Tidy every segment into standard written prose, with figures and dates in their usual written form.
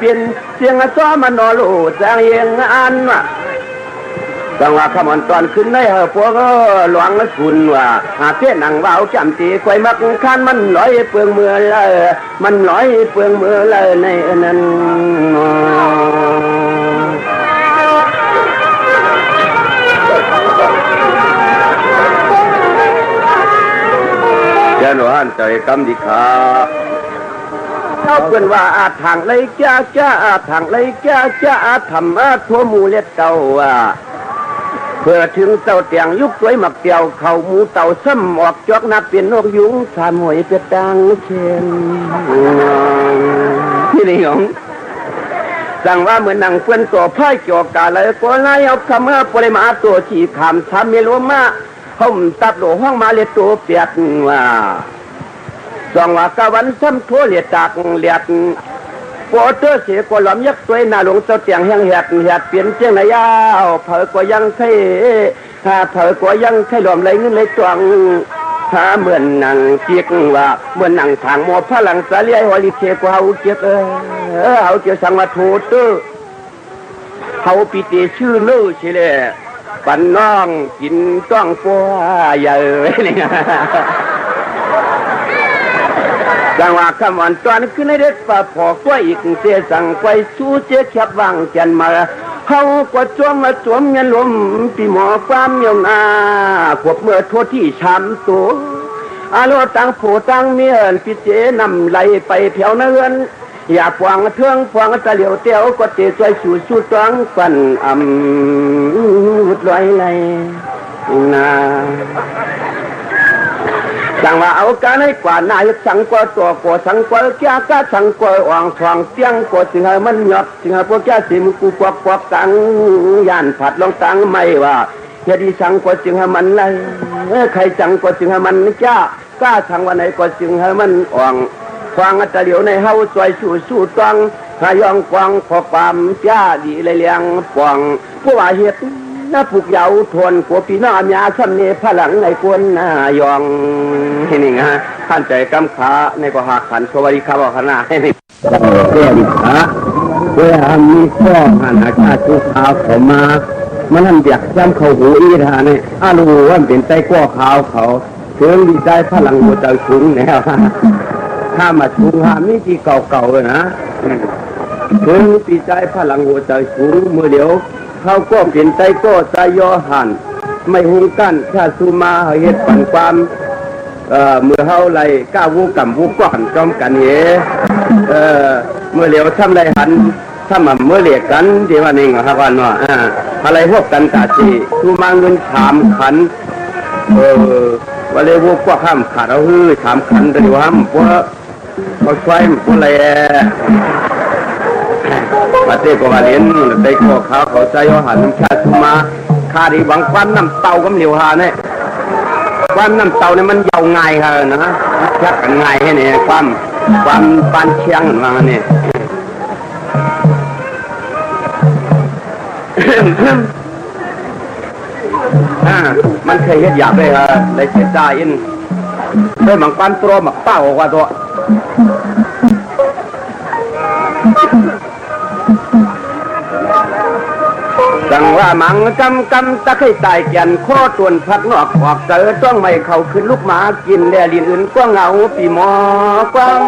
เป็นเสียงซ้อมันนอลูจางเอียงอันว่าจังว่าขมอนตอนขึ้นในพวกหลวงคุณว่าหาเพี้ยนหนังว่าวจำตีไข่มักคันมันลอยเปลืองมือเลยมันลอยเปลืองมือเลยในนั้นเจ้าหนูหันใจกำดิขาเขาเป็นว่าอาทางเลยจ้าอาทางเลยจ้าอาทำทั่วหมู่เล็ดเก่าว่าเพื่อถึงเต่าเตียงยุกด้วยหมักเตียวเข่าหมูเต่าซ้ำออกจอกนับเป็นนกยุงสามหวยเป็ดดังเช่นที่นี่ของสั่งว่าเหมือนนางเพื่อนตัวพ่ายจอกกาเลยก็ไล่เอาคำปริมาตัวฉีขามทำเมลัวมาห่มตับโหลห้องมาเลียตัวเปียดว่าส่องว่ากะวันซ้ำทั่วเลียจากเลียดปวดเตอเสียกว่าหลอมยักษ์ตัวหน้าหลงเสาเตียงแห้งแหดเปลี่ยนเจียงนายาวเผอกว่ายังไข่เผอกว่ายังไข่หลอมไหลเงินไหลตวงเหมือนนางเจียกว่าเหมือนนางทางหมอพลังสาเลียหัวลิเชกว่าเขาเจียกเขาเจียสังวัตถุเตอเขาปีติชื่อลื้อเฉลยปันน้องกินต้องปัวใหญ่เนี่ยจังว่าคำวันตอนขึ้นในเด็ดป่าพอกว่าอีกเสียสั่งไว้สู้เสียแคบวางจันมาเขากว่าจ้วงมาสวมเงินลมปีหมอความเมียวนาพวกเมื่อทั่วที่ช้ำตัวอาโลตังโผตังเมียนพิเจนำไหลไปแถวเนือนอย่าพวงเทืองพวงตะเหลียวเตียวก็เตะใจสู่สู้ตังฟันหุดลอยไหลนาสั่งว่าเอาการให้กว่านายสั่งกว่าตัวกว่าสั่งกว่าแก่ก็สั่งกว่าอ่างทองเสียงกว่าจึงให้มันหยดจึงให้พวกแก่สิมกูกวักตังย่านผัดลองตังไม่ว่าเฮ็ดดีสั่งกว่าจึงให้มันไหลใครสั่งกว่าจึงให้มันจ้ากล้าสั่งวันไหนกว่าจึงให้มันอ่างทองตะเหลียวในเฮาสวยสู้ตังหายองกวางพอความจ้าดีเลยเลี้ยงปองผู้ว่าเฮ็ดน้าผูกยาวทวนกัวปีน้ามีอาชันเนพลังในกวนนายองที่นี่ฮะท่านใจกำขาในกหักขันสวัสดีครับขณะให้นี่เพื่อดิฮะเพื่อทำมีข้อหันอาชาติขาวเขามามันนั่นเดียกจำเขาหูอีทาเนี่ยอาลูว่าเป็นใจก้อขาวเขาเชิงดีใจพลังหัวใจชุ่งแล้วถ้ามาชุ่งหามีที่เก่าๆเลยนะเชิงดีใจพลังหัวใจชุ่งเมื่อเดียวเขาก็เปลี่ยนใจก็ใจย่อหันไม่หุงกั้นชาสุมาเหตุปั่นความเมื่อเขาไรก้าวูกับวูก่อนจอมกันเหเมื่อเหลียวทำไรหันทำเมื่อเหลียกกันที่ว่านี่ครับวันว่าอะไรพวกกันกาจีสุมาเงินถามขันว่าเลยวูก็ข้ามขาดเอาฮือถามขันแต่ว่าเพราะเขาช่วยเพราะอะไรประเทศกว่าเลี้ยนไปขอเขาใจย่อหันชาติมาคาดีหวังควันน้ำเต่ากับเหลียวหาเนี่ยควันน้ำเต่าเนี่ยมันยาวง่ายค่ะนะชักกันง่ายให้เนี่ยความปานเชียงมาเนี่ยมันเคยเฮ็ดหยาบเลยค่ะได้เสียใจอินด้วยหมังปันตัวหมักเต่ากว่าตัวจังว่ามังกำตะไคร่ตายแก่นข้อต่วนพักนอกออกเจอต้องไม่เข้าขึ้นลูกหมากินแดดลินอื่นก็เงาปีหมอกว้าง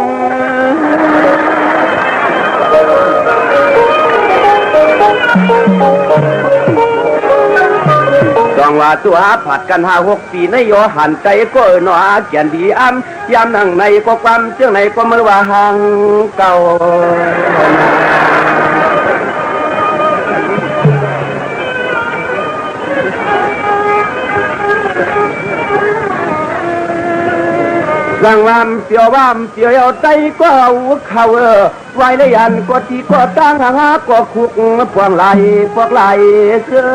จังว่าตัวผัดกัน5-6 ปีในโยหันใจก็หนอแก่นดีอ้ำยามนั่งในก็ความเจ้าในก็มือว่าห่างเก่าสังวามเสียวเอาใจก็เอาเขาไว้เลยอันก็ที่ก็ตั้งหาก็คุกพวงไหลเสือ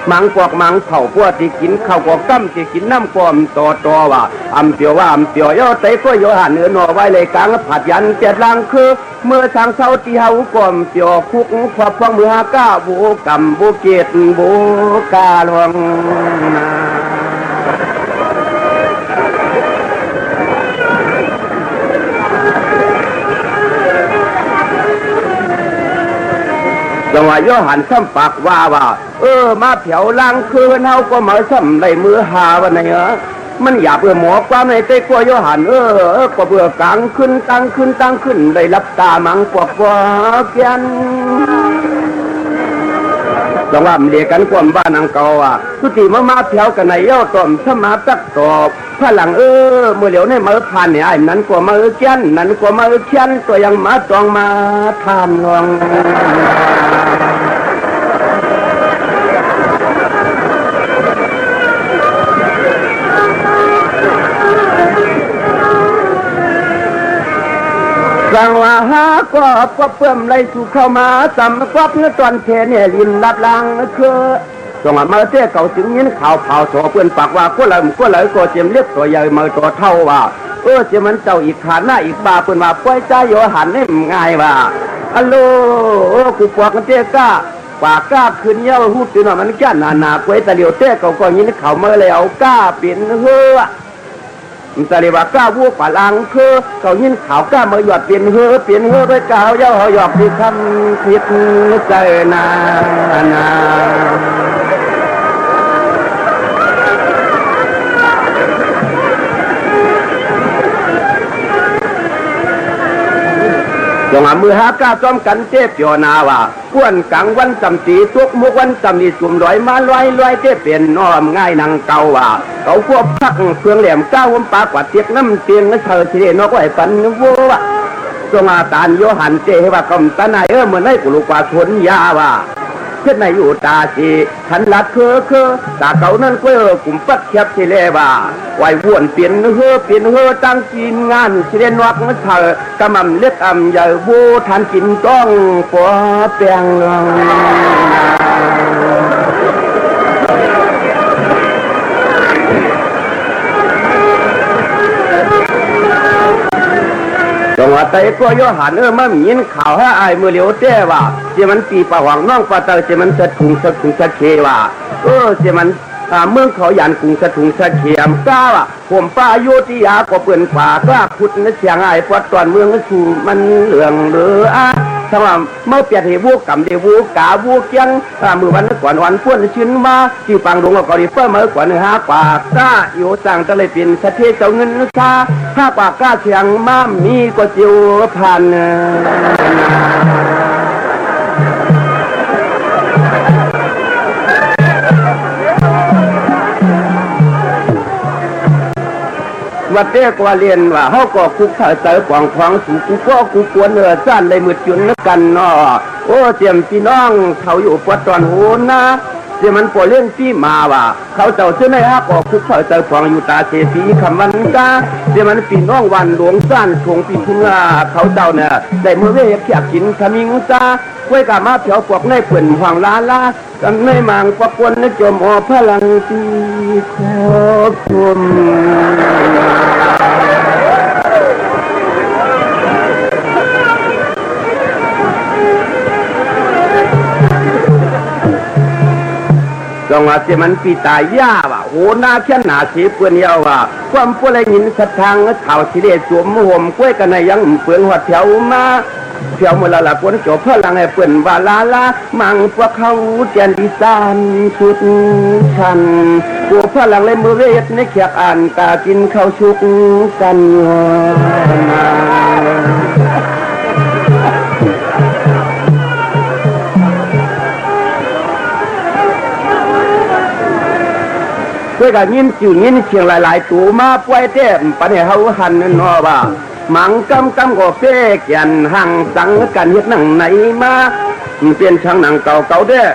มังพวกมังเผาพวกที่กินข้าวก็กั้มที่กินน้ำกอมต่อว่าเสียวเอาใจก็โยหันเนื้อหน่อไว้เลยกลางผัดยันเจ็ดลังคือเมื่อทางเช้าที่เฮากอมเสียวคุกพวกพวงมือก้าบูกำบูเกตบูกาลวงนา จังหวะโยหันซ้ำปากว่ามาเผียวล้างคืนเฮาก็มาซ้ำได้มือหาวันไหนมันอย่าเบื่อหมอความในใจกลัวโยหันก็เบื่อกลางขึ้นตั้งขึ้นได้รับตามังกว่าเกียนจังว่ามันเรียกันความบ้านนางเก่าทุติมาเผียวกันในเย้าต้มสมาตักตอบพลังเมื่อเหลียวในมือผ่านเนี่ยไอ้นั้นกว่ามือเกียนนั้นกว่ามือเกียนตัวยังมาจองมาทานลองสังว่าหาก็เพิ่มไรสู่เข้ามาสำควบเนื้อตอนเทเนี่ยลินรับลังคือส่งมาเสียเก่าถึงยินข่าวเผาโสเพื่อนปากว่าก็เลยก็เจียมเรียกตัวใหญ่มาตัวเท่าว่าเจียมันเจ้าอีกขาหน้าอีกปลาเพื่อนว่าป่วยใจโยหันได้ง่ายว่าฮัลโหลกูปวกกันเจ้ก้าปากก้าขึ้นเย้าหูตื่นมันแก่หนาป่วยตะเหลียวเจ้เก่าก็ยินข่าวมาแล้วก้าเปลี่ยนเฮ้อมันจะเรียกว่าก้าวัวป่าลังคือเขายินข่าวก้ามาหยอดเปลี่ยนเฮ้อไปก้าวเย้าหยอกที่คำผิดใจนาจงมือหาก้าซ้อมกันเจ็บโยนาว่าก้วนกังวันจำตีทุกมุกวันจำดีสุ่มร้อยมาลอยเจ็บเปลี่ยนน้อมง่ายนางเก่าว่าเขาควบพักเครื่องแหลมก้าวปากกว่าเตียกน้ำเตียงและเธอที่นกไว้ปันวัวจงอาตานโยหันเจว่ากำตาไหนเหมือนให้กุลูกว่าชนยาว่าเช่นในอยู่ตาสีขันลัดคือตาเก่านั่นก็กลุ่มปัดเขียบที่เล่ว่าไหววนเปลี่ยนเฮือตั้งกินงานเรียนวักมันเถอะกำมั่นเล็กใหญ่บูทานกินต้องปอแปงจังหวะใจก็โยหันมามีนข่าวให้ไอ้มือเหลียวเจ้ว่าเจมันปีปะหวังน้องปะเตอเจมันสะถุงสะเคว่าเจมันเมืองเขายันกรุงสะถุงสะเขียมก้าผมป้าโยธิยาก็เปื่อนขวากล้าพุทธนเสียงไอ้ปอดตอนเมืองสู่มันเหลืองหรือถ้าว่าเมื่อเปียเทวูกำเทวูกาวูเกียงมือวันก่อนวันพ้นชิ้นมาจีปังหลวงก็ดีเพิ่มมาก่อนหาปากก้าอยู่สั่งตะเลยเป็นสะเทเจ้าเงินซาถ้าปากก้าเสียงมามีก็จิวพันวัดเด็กว่าเรียนว่าเขาก็คุกข่ายใจกว่างขวางสู่กูก็กูกวนสั้นเลยมืดจุนนักกันเนาะเจียมพี่น้องเขาอยู่ปวดตอนหูนะเจียมันปวดเรื่องที่มาว่าเขาเจ้าเชื่อในฮักก็คุกข่ายใจกว่างอยู่ตาเสียสีคำวันกาเจียมันพี่น้องวันหลวงสั้นชงปีทุ่งเขาเจ้าเนี่ยได้เมื่อเวกเขียกินขมิงซาไว้กับมาเผียวปวกในเปลี่ยนห่วงลากันในมังปะกวนในจมอพลังตีขอบคุณจังหวะที่มันปีตายย่าว่าโหหน้าเขียนหนาสีเปื่อนเยาว่าความพวกไรหินสะทางข่าวสีเดชสวมห่มกล้วยกันในยังเปื่อนหัวแถวมาเที่ยวเมื่อละคนจบเพื่อลังให้เปื่อนว่าลามังพวกเขาเตียนดีซานสุดชันตัวเพื่อลังเลยมือเวทในเขียกอ่านกากินข้าวชุกกันเพื่อการยินจืดยินเชียงหลายๆตัวมาป่วยเต้มปัญหาเขาหันนั่นเนาะว่ามังกำก็เฟ้แก่นหังสังกันเฮ็ดหนังไหนมาเปลี่ยนช่างหนังเก่าเด้อ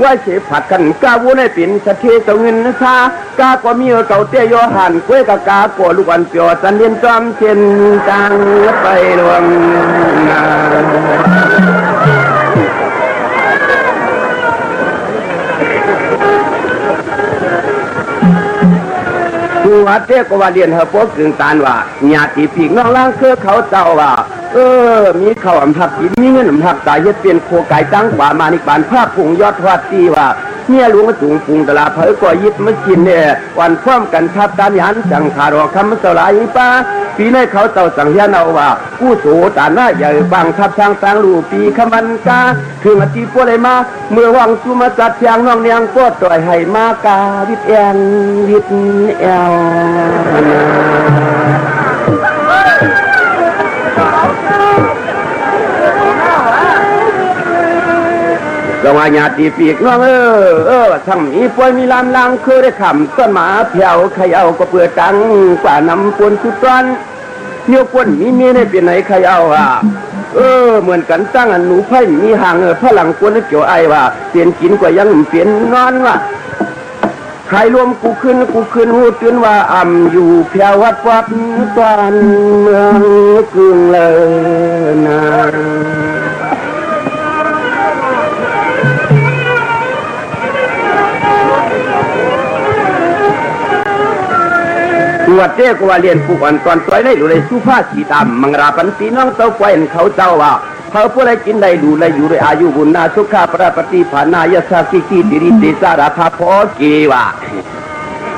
ว่าเสียผัดกันกาวุ้นให้เป็นสะเทเจ้าเงินนะซากาก็มีเก่าเตี้ยโยหันกล้วยกากากัวลูกอันเปียวสันเลียนจอมเช่นจังไปรวมนาผู้วัดเจ้ก็ว่าเรียนเฮาพวกกึ่งตานว่าญาติพี่น้องล่างคือเขาเจ้าว่ามีเขาอำทับกินมีเงินอำทับตายเฮ็ดเป็นโคไก่ตั้งกว่ามานิบานภาพผงยอดวัดตีว่า เนี่ยหลวงจุงปุงตลาเผยก่อยิบมากินเนี่ยวันพร้อมกันทับการยันจังขาดอกคำสลายป้าปีในเขาเต่าสังเฮียนเอาว่ากู้โสตาหน้าใหญ่บางทับทางต่างลูปีขมันกาคือมาจีปวดเลยมาเมื่อวังสุมาจัดเชียงน้องเนียงปวดต่อยให้มากาวิทแองวิทแอลสวัสดีตีปีกน้องทั้งมีป่วยมีลำลางคือได้ขำต้นหมาเพียวใครเอาก็เปลือกตังกว่านำปนสุดร้อนเนี้ยคนมีเมียได้เป็นไหนใครเอาเหมือนกันตั้งอันหนูไพ่มีห่างพลังกวนเกี่ยวไอว่าเปลี่ยนกินกว่ายังเปลี่ยนนอนว่าใครรวมกูขึ้นหูตื่นว่าอยู่เพียววัดตอนเมืองกรุงเลยนะวัดเจ้าก็ว่าเรียนผู้อ่อนตอนต้อยได้ดูเลยสุภาพสีดำมังราปันตีน้องเต้าไฟเขาเจ้าว่าเขาผู้ใดกินได้ดูเลยอยู่เลยอายุบุญนาสุขาปราปฏิภานายสากิกิติริติสาราภาพอเกวะ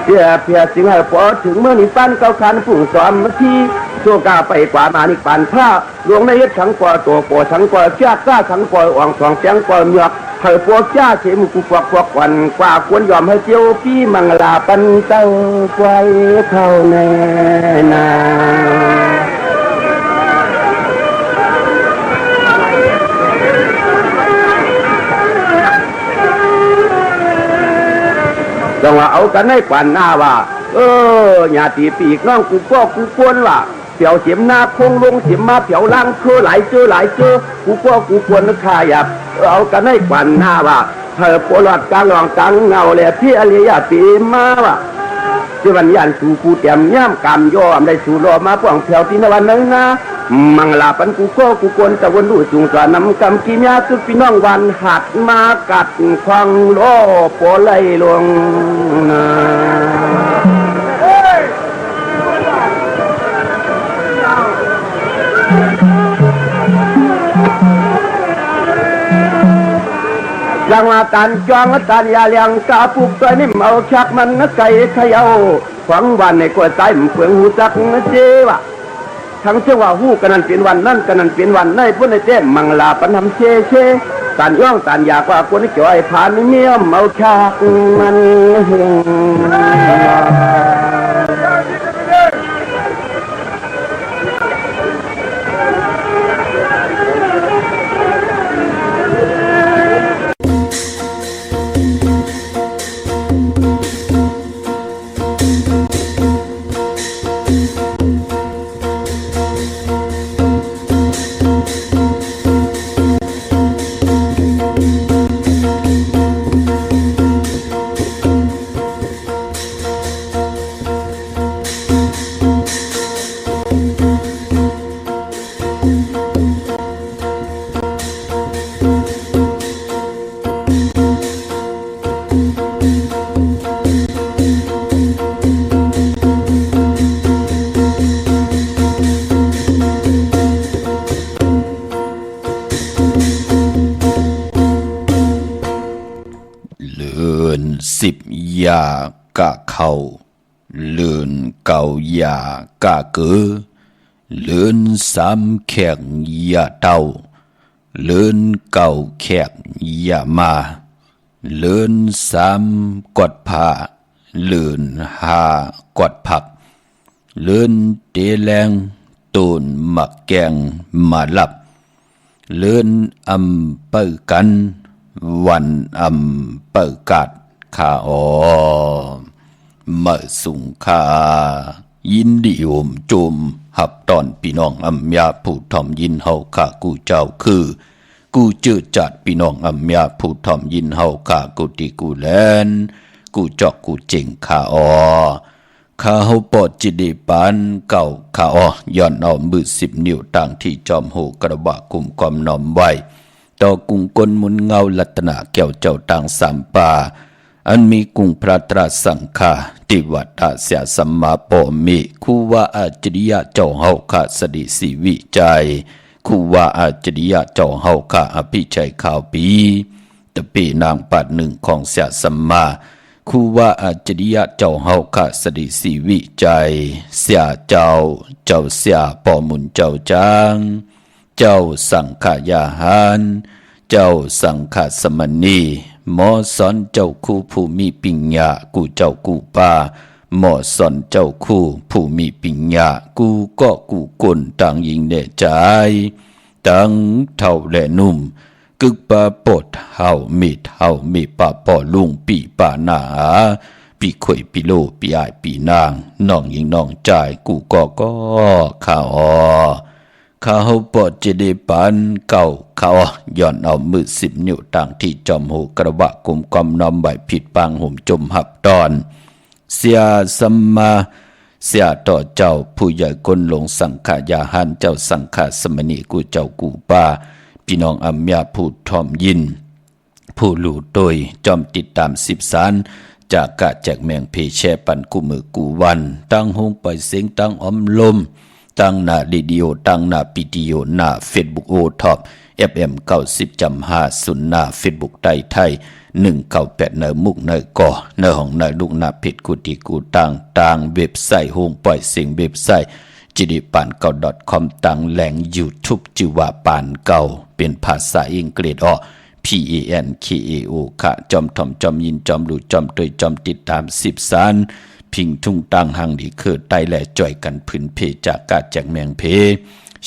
เพื่อสิงห์พอถึงเมื่อนิปันเก้าขันผู้สอนมาที่โซกาไปกว่ามานิปันพระหลวงในยึดสังกอตัวโปสังกอเจ้าก้าสังกออ่องสองเสียงกอเมือกเธอพวกเจ้าเฉมุกุกวักวันกว่าควรยอมให้เจียวพี่มังลาปันเต้าไว้เข้าแน่นาต้องว่าเอากันให้กวนหน้าว่าญาติปีกน้องกูก็กูควรว่าเปียวเสียมหน้าคงลงเสียมมาเปียวล่างคือหลายเจอกูก็กูควรนึกขยับเอากันให้กวนหน้าว่าเธอปลอดกลางหลองกลางเงาเลยพี่อริยะปีมาว่าที่วันยันสู่กูเตรียมย่ำกำย่อมได้สู่รอมาพ่วงเปียวที่นวันนึงนะมังลาปันกูก็กูควรตะวันดูจุงสานำกำกิมยาสุพี่น้องวันหัดมากัดควังโลโปไลลงนะจังหวะตันจองตันยาเลียงกาปุกตัวนี่เมาชักมันไก่ขยาวฝังวันในกล้วยไส้เฟืองหูจักเจ้วะทั้งเชื่อว่าหูกันนั้นเป็นวันนั่นกันนั้นเป็นวันในพุ่นในเจ้มังลาปันทำเช่ตันย่องตันอยากว่าคนจ่อยผ่านเมียเมาชักมันเฮยากะเขาเลื่อนเก่ายากะเกือเลื่อนสามแขกยาเต้าเลื่อนเก่าแขกยามาเลื่อนสามกดผ้าเลื่อนห้ากดผักเลื่อนเตแรงตูนหมักแกงมาลับเลื่อนเปิกันวันเปิกัดข้ามาสุงข้ายินดีโอมจุมหับตอนพี่น้องยาผู้ทอมยินเฮาข้ากูเจ้าคือกูเจอจัดพี่น้องยาผู้ทอมยินเฮาข้ากูติกูแลนกูจอกกูเจ๋งข้าข้าเฮาปอดจิตดีปานเก่าข้าย้อนเอามือ10 นิ้วต่างที่จอมโหกระบะกุมความน้อมไว้ต่อกุงกลมุนเงาลัตนาแก้วเจ้าต่างสามป่าอันมีกุงพระตรัสสังฆาติวัฏเสียสัมมาปมิคูว่าอาจริยะเจ้าเฮาข้าสดิสีวิจัยคูว่าอาจริยะเจ้าเฮาข้าอภิชัยข่าวปี ตะปีนางปัดหนึ่งของเสียสัมมาคูว่าอาจริยะเจ้าเฮาคะสดิสีวิจัยเสียเจ้าเสียปอมุนเจ้าจางเจ้าสังขยาหารเจ้าสังฆสมณีหมอสอนเจ้าคู่ผู้มีปิญญากูเจ้ากูป่าหมอสอนเจ้าคู่ผู้มีปิญญากูก็กูกลต่างยิงเนใจตั้งเท่าและนุ่มกึกปะปดเฮามีปะปอลุงปีป่าหนาปีข่อยปีโลปีอายปีนางน้องยิงน้องจ่ายกูก็ข้าวข้าวปอดเจดีปันเก่าข้าวย้อนเอามือ10 นิ้วต่างที่จอมหูกระบะกุมกอมน้อมใบผิดปางห่มจมหับตอนเสียสัมมาเสียต่อเจ้าผู้ใหญ่คนหลงสังขายาหันเจ้าสังฆสมณีกูเจ้ากูป้าพี่น้องอัมยาผู้ทอมยินผู้หลู่โดยจอมติดตาม10 สารจากกะแจกแมงเพแชปันกูมือกูวันตั้งหงปล่อยเสียงตั้งอมลมตั้งหน้ารีดิโอตั้งหน้าปิดิโอหน้าเฟซบุ๊กโอท็อป FM 90.50หน้าเฟซบุ๊กไทย198เนอมุกเนอก่อเนอของเนอลูกหน้าเพจกูติกูต่างเว็บไซต์หงปล่อยเสียงเว็บไซต์จิดิปานเก่า .com ต่างแหล่ง YouTube จิว่าปานเก่าเป็นภาษาอังกฤษPANKAO ค่ะจอมทอมจอมยินจอมหลู่จอมเตยจอมติดตาม10 สารพิงทุ่งตังหังดีคือไตและจ่อยกันพื้นเพจากกาแจกแมงเพ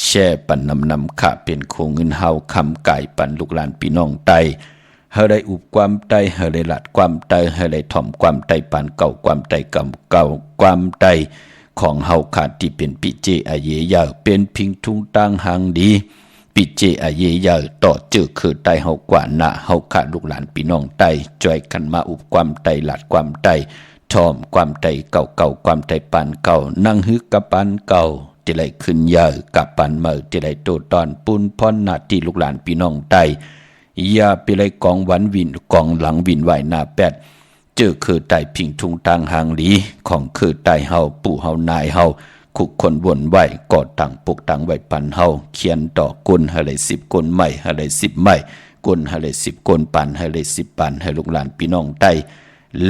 แช่ปันนำค่ะเป็นโคงเงินเฮาคำไก่ปันลูกหลานพี่น้องไตเฮาได้อุบความไตเฮาได้หลัดความไตเฮาได้ถ่อมความไตปันเก่าความไตเก่าความไตของเฮาขาดที่เป็นปิเจอาเยยาเป็นพิงทุ่งตังหังดีปิเจอาเยยาต่อเจอคือไตเฮากว่าหน้าเฮาขาดลูกหลานพี่น้องไตจ่อยกันมาอุบความไตหลัดความไตทอมความไตเก่าความไตปานเก่านั่งฮึกกับปานเก่าที่ไรขึ้นยากับปานเมื่อที่ไรโตตอนปุนพรหน้าที่ลูกหลานพี่น้องไตอย่าไปไรกองหวันวินกองหลังวินไหวหน้าแปดเจอคือไตพิงทุงทางหางหลีของคือไตเฮาปู่เฮานายเฮาคุกคนวนไหวกอดต่างปกต่างไหวปันเฮาเขียนต่อกุนให้เลย10 กุนใหม่ให้เลย10 ใหม่กุนให้เลย10 กุนปันให้เลย10 ปันให้ลูกหลานพี่น้องไต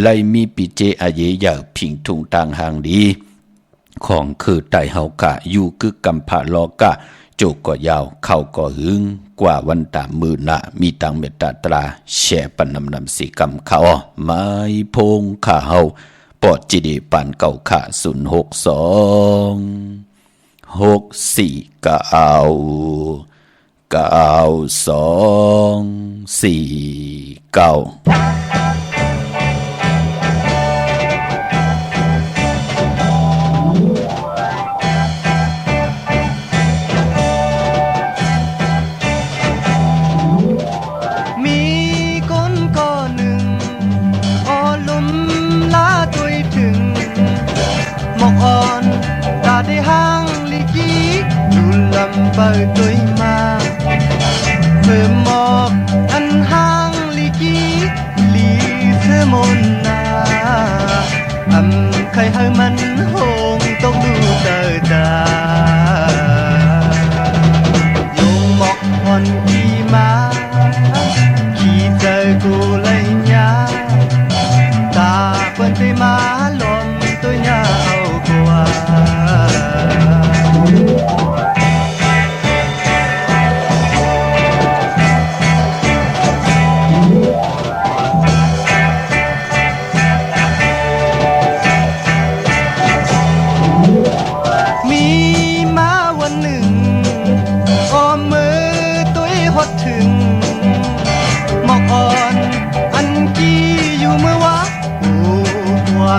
ไลมีปิเจอาเยยาพิงทุงต่างหางดีของคือไตเฮากะอยู่กึกกำผาลอกะโจกก็ยาวเข้าก็หึงกว่าวันตามมือหน้ามีตังเมตตาตราแช่ปันนำสีกำเขาไม้พงข้าเฮาปอดจิดีปันเก่าขา06264กะเอา249เปิดด้วยมาเพิ่มหมอกอันห่างลีกีลีเธอมนนาใครให้มันหงต้องดูเตอตาโยงหมอกอ่อนขี่มาขี่เจอกูเลยยาตาเปิ้นไปมาลมตัวยาเอากว่า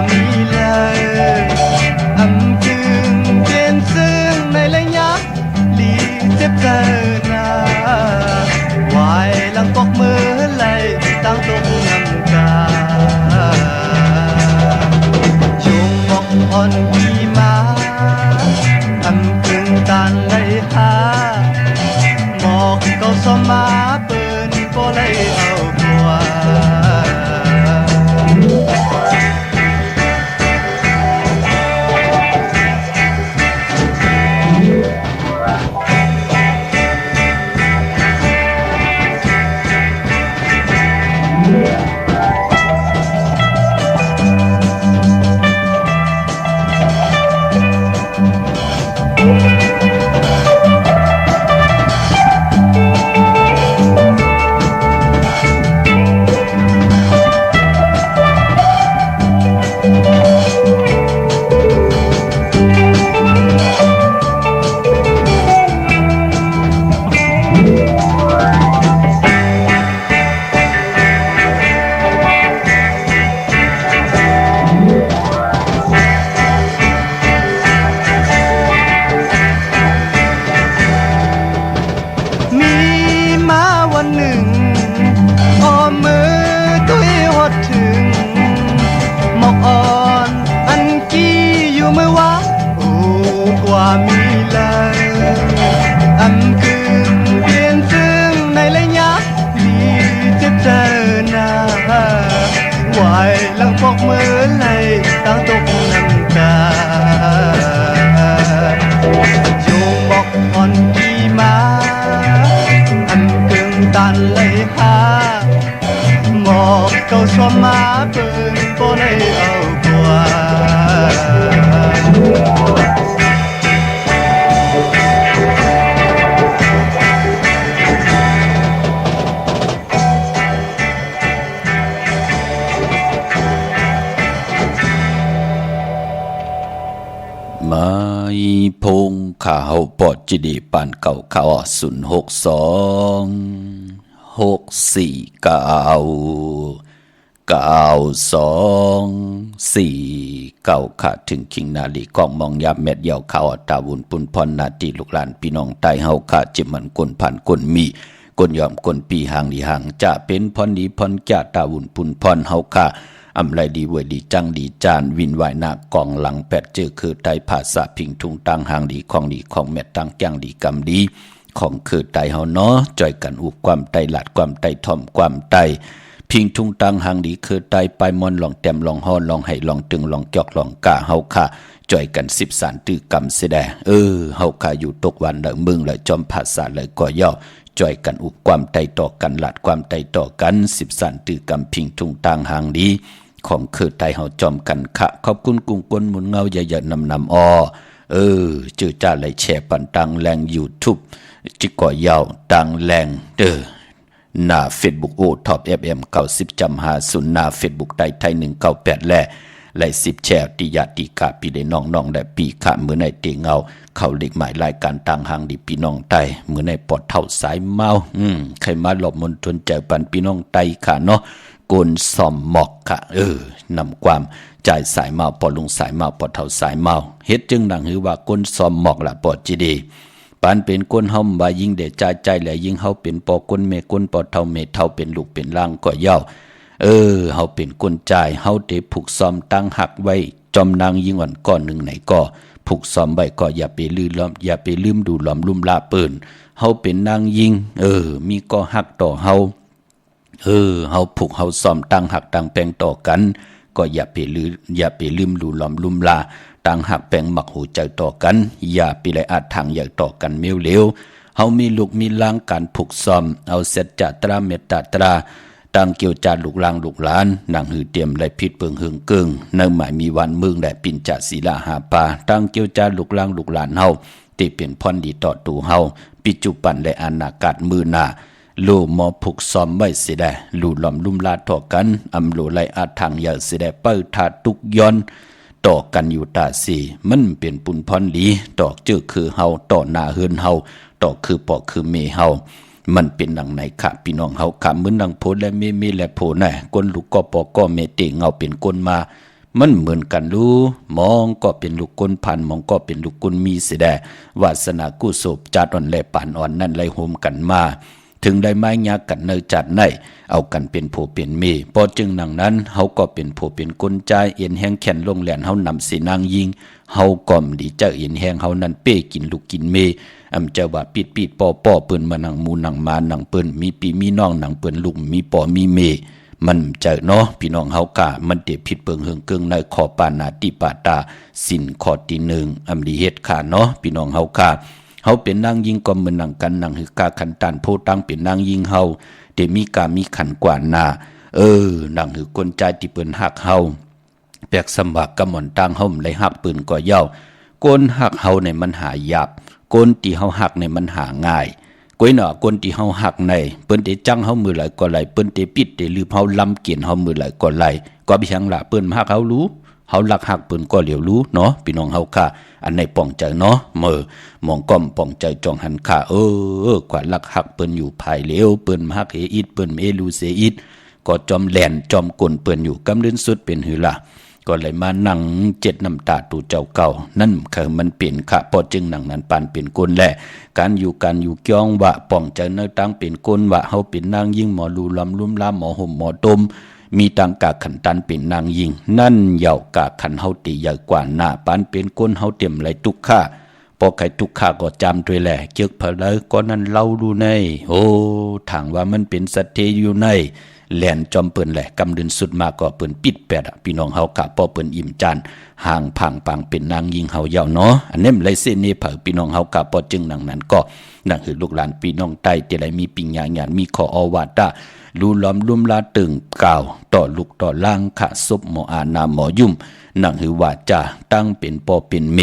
มีเลยจึงเปลี่ยนซึ่งในระยะลีเจ็บเกินนาวายหลังปอกมือไหลตั้งตรงน้ำตาชงหมอกอ่อนขี่มาจึงตานไหลหาหมอกเก่าสมาเปินก็ไหลเอากว่า hoài lăng bọc mơ này tăng tốc nâng ca dù bọc hòn đi má ăn cưng tàn lấy ha một câu xóa má bơn bố này âu quaไม่พงข่าวปอจิดีปานเก่าข่าว062 64692 4 9ค่ะถึงคิงนาลีกองมองยามเม็ดยาวข่าวตาวุนปุนพรนาตีลูกหลานพี่น้องใต้เฮาค่ะจิมันกลผ่านกลมีกลยอมกลปีห่างดีห่างจะเป็นพรดีพรแก่ตาวุนปุนพรเฮาค่ะอำไรดีเวยดีจังดีจานวินไหวหน้ากองหลังแปดเจอคือไตภาษาพิงทุงตังหางดีของแม่ตังแกงดีกำดีของคือไตเฮาเนาะจ่อยกันอุบความไตหลัดความไตถ่อมความไตพิงทุงตังหางดีคือไตไปมอนลองแต้มลองฮอลองให้ลองตึงลองจอกลองกะเฮาค่ะจ่อยกัน10 สารตื้อกำเสดเฮาค่ะอยู่ตกวันเลยมึงเลยจอมภาษาเลยก่อย่อจ่อยกันอุบความไตต่อกันหลัดความไตต่อกัน10 สารตื้อกำพิงทุงตังหางดีของคือไตเฮาจอมกันค่ะขอบคุณกุ้งกวนหมุนเงาอย่าๆนำอ้อจื้อจ้าไหลแชร์ปันตังแรง YouTube จิก่อยาวตังแรงหน้า Facebook โอท็อป FM 90.50หน้า Facebook ไทย198และ10แชร์ติยาติกาพี่ได้น้องๆได้ปีค่ะมื้อในเตเงาเข้าเล็กหมายรายการต่างหางดีพี่น้องไตมื้อในปอดเท่าสายเมาใครมาหลบมนทนใจปันพี่น้องไตค่ะเนาะกลซ่อมหมอกค่ะนำความจ่ายสายเมาปอลุงสายเมาปอเท่าสายเมาเฮ็ดจึงดังหือว่ากลซ่อมหมอกละปอจีดีปานเป็นกลเฮาว่ายิ่งเดจ่ายใจและยิ่งเฮาเป็นปอกลเมกลปอเท่าเมเท่าเป็นลูกเป็นล่างก็ย่อเฮาเป็นกลจ่ายเฮาได้ผูกซ่อมตั้งหักไว้จอมนางยิ่งอ่อนก้อนหนึ่งไหนก็ผูกซ่อมไว้ก็อย่าไปลืมดูหลอมลุ่มลาปืนเฮาเป็นนางยิงมีก็หักต่อเฮาเฮาผูกเฮาซ่อมตั้งหักตั้งแปลงต่อกันก็อย่าไปลืมดูหลอมลุ่มลาตั้งหักแปลงหมักหูใจต่อกันอย่าไปไล่อาทางอย่าต่อกันเมียวเหลวเฮามีลูกมีล้างการผูกซ่อมเอาเสร็จจัตราเมตตาตราตั้งเกี่ยวจาลูกลางลูกหลานนางหือเตรียมและพิษเปิงหึงเกิงในหมายมีวันมึงและปิ่นจะศีลาหาปาตั้งเกี่ยวจาลูกลางลูกหลานเฮาที่เป็นพรดีต่อตูเฮาปัจจุบันและอนาคตมือหน้าลูหมอผูกซ้อมไว้สิได้ลูหลอมลุ่มลาต่อกันอำโลไลอาทางอย่าสิได้เปิ้ทาตุกย้อนต่อกันอยู่ตาสีมันเป็นปุนพรดีต่อเจอคือเฮาต่อหน้าเฮือนเฮาต่อคือปอคือเมเฮามันเป็นดังไหนค่ะพี่น้องเฮาค่ะเหมือนดังโพและเมและโพน่ะคนลูกก็ปอก็เมเตเงาเป็นคนมามันเหมือนกันรู้มองก็เป็นลูกคนพันมองก็เป็นลูกคนมีสิได้วาสนากู้ศพจัดอ่อนและปานอ่อนนั่นไล่โฮมกันมาถึงได้ไม้ยากันเนจัดในเอากันเป็นโผเป็นเมพอจึงนังนั้นเฮาก็เป็นโผเป็นกลใจเอ็นแห้งแขนลงแหลนเฮานำสีนางยิงเฮาก่อมดีเจ้าเอ็นแห้งเฮานั้นเป้กินลูกกินเมอำเจ้าว่าปิดปอเปิ้นมานังมูนังมานังเปิ้นมีปีมีน้องนังเปิ้นลุงมีปอมีเมมันเจ้าเนาะพี่น้องเฮากะมันเตผิดเปิงเฮิงเกิงในขอปานาติปาตาสินข้อที่1อำดีเฮ็ดค่ะเนาะพี่น้องเฮากะเฮาเป็นนางยิงก็เหมือนนังกันนังหือกาขันตันโพตั้งเป็นนางยิงเฮาเดมีกามีขันกว่านานังหือกลใจที่เปิ้นฮักเฮาแปกสมบักกะหม่อนตังเฮาเลยฮักปืนก็เย้ากลฮักเฮาในมันหายากกลที่เฮาฮักในมันหาง่ายก้อยหน่อกลที่เฮาฮักในเปิ้นได้จังเฮามือไหลก็ไหลเปิ้นได้ปิดได้ลือเฮาลำเกียนเฮามือไหลก็ไหลก็บิหังละเปิ้นฮักเฮารู้เฮารักฮักเปิ้นก็เหลียวรู้เนาะพี่น้องเฮาค่ะอันในป้องใจเนาะมองก้อมป้องใจจองหันค่ะกว่ารักฮักเปิ้นอยู่ภายเหลวเปิ้นฮักเฮอิดเปิ้นเอลูเซอิดก็จอมแหลนจอมกลเปิ้นอยู่กำลืนสุดเป็นหือล่ะก็เลยมานั่งเจ็ดน้ำตาตูเจ้าเก่านั่นคือมันเปลี่ยนค่ะพอจึงนั่งนั้นปานเป็นกลแหละการอยู่เกี่ยงว่าป้องใจเนื้อตั้งเป็นกลว่าเฮาเป็นนางยิ่งหมอลูลำลุ่มลาหมอห่มหมอดมมีตังกาขันตันเป็นนางยิงนั่นเหย่ากาขันเฮาตีใหญ่กว่าหน้าปานเป็นก้นเฮาเต็มไหลตุกข้า พอใครทุกข์ข้าก็จำด้วยแหละเจึกเพลอก็นั่นเล่าดูในโอ้ถางว่ามันเป็นสัตเทอยู่ในแหลนจอมเปิ้นแหละกำเดินสุดมาก็เปิ้นปิดแปดพี่น้องเฮากะพอเปิ้นอิ่มจานห่างพังปังเป็นนางยิงเฮาเยาเนาะอันนี้เลยเส้นนี้เผอพี่น้องเฮากะพอจึงนังนั้นก็นั่นคือลูกหลานพี่น้องใต้ที่ไหนมีปิญญาญาณมีขออวาตะลูล้อมลุ่มลาตึงกล่าวต่อลูกต่อล่างขะซบหมออานาหมอยุ่มนั่นคือว่าจะตั้งเป็นปอเป็นเม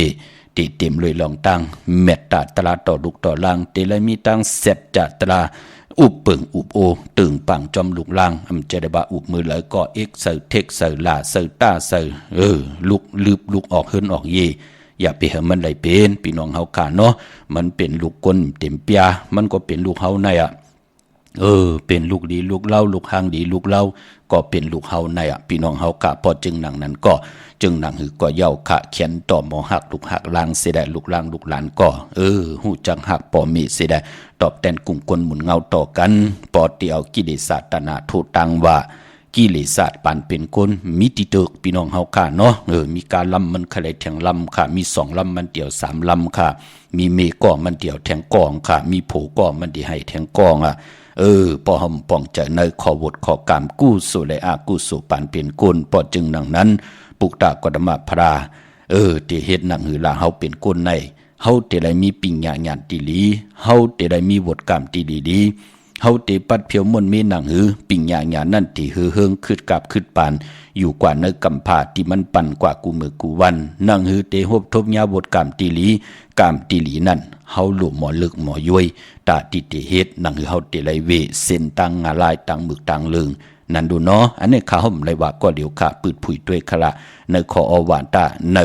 ตีเต็มเลยลองตั้งเมตตาตราต่อลูกต่อล่างที่ไหนมีตั้งเสร็จจัตราอุบเปิงอุบโอตึงปังจอมลูกล่างอำเจดบะอุบมือเลยก็เอ็กเซอร์เทคเซอร์ลาเซอร์ต้าเซอร์ลูกลืบลูกออกเฮินออกเยอย่าไปเห็นมันไหลเป็นพี่น้องเฮาขาเนาะมันเป็นลูกก้นเต็มเปียมันก็เป็นลูกเฮาในเป็นลูกดีลูกเล่าลูกหางดีลูกเล่าก็เป็นลูกเฮาในพี่น้องเฮากะพอจึงหนังนั้นก็จึงหนังหือก็เย้าขะเขียนต่อหมอหักลูกหักลางเสียได้ลูกลางลูกหลานก็หูจังหักปอมีเสียได้ตอบแทนกลุ่มคนหมุนเงาต่อกันปอเตียวกิเลสตนาโทตังว่ากิเลสปานเป็นคนมิติเตกพี่น้องเฮาค่ะเนาะมีการลำมันขะเลยแทงลำค่ะมี2ลำมันเดียว3ลำค่ะมีเมก่อมันเดียวแทงกองค่ะมีโผก่อมันดีให้แทงกองปอหอมป่องใจในขอวดขอกามกู้สู่และอากู้สู่ปานเป็นกุลปอจึงหนังนั้นปุกตากดมาพราที่เฮ็ดหนังหือลาเฮาเป็นกุลในเฮาที่ได้มีปิญญาญาณติลีเฮาที่ได้มีวดกามติดีๆเฮาที่ปัดเพียวมนต์มีหนังหือปิญญาญาณนั่นที่เฮืองขึ้นกับขึ้นปานอยู่กว่าในกำพาที่มันปั่นกว่ากูมือกูวันหนังหือเตฮบทบยาบทกามติลีกามติลีนั่นเฮาหลุมหมอลึกหมอย้วยตาติติเฮ็ดหนังหือเฮาติไลเวเส้นตังงาลายตังมึกตังเลิงนั่นดูเนาะอันนี้ข้าห่มเลยว่าก็เดี๋ยวข้าปืดผุยด้วยคละในขออวาตาใน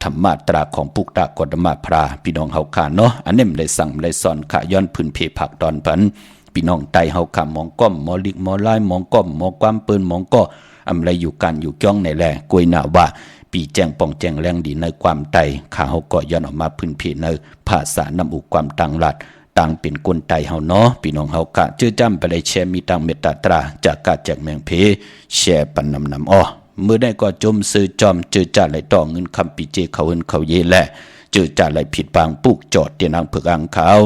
ธรรมาตราของปุกตากดมาพราพี่น้องเฮาขาเนาะอันนี้เลยสั่งเลยสอนขาย้อนพื้นเพผักตอนพันพี่น้องไตเฮาขามองก้อมมอลิกมอลายมองก้อมมองความเปิ้นมองก็อำไรอยู่กันอยู่จ้องในแลกวยหน้าว่าปีแจงป่องแจงแรงดีในความไตขาเฮาก็ย้อนออกมาพื้นเพในภาษานำอุความต่างลัดต่างเป็นคนไตเฮาเนาะพี่น้องเฮากะเจื้อจ้ำไปเลยแชร์มีตังเมตตาตราจากกาแจกแมงเพแชร์ปันนำอ้อเมื่อได้ก็จมซื้อจอมเจอจ่าไหลต่อเงินคำปีเจเขาเอินเขาเยแหละเจอจ่าไหลผิดบางปุกจอดเตียนางเผือกอังขาว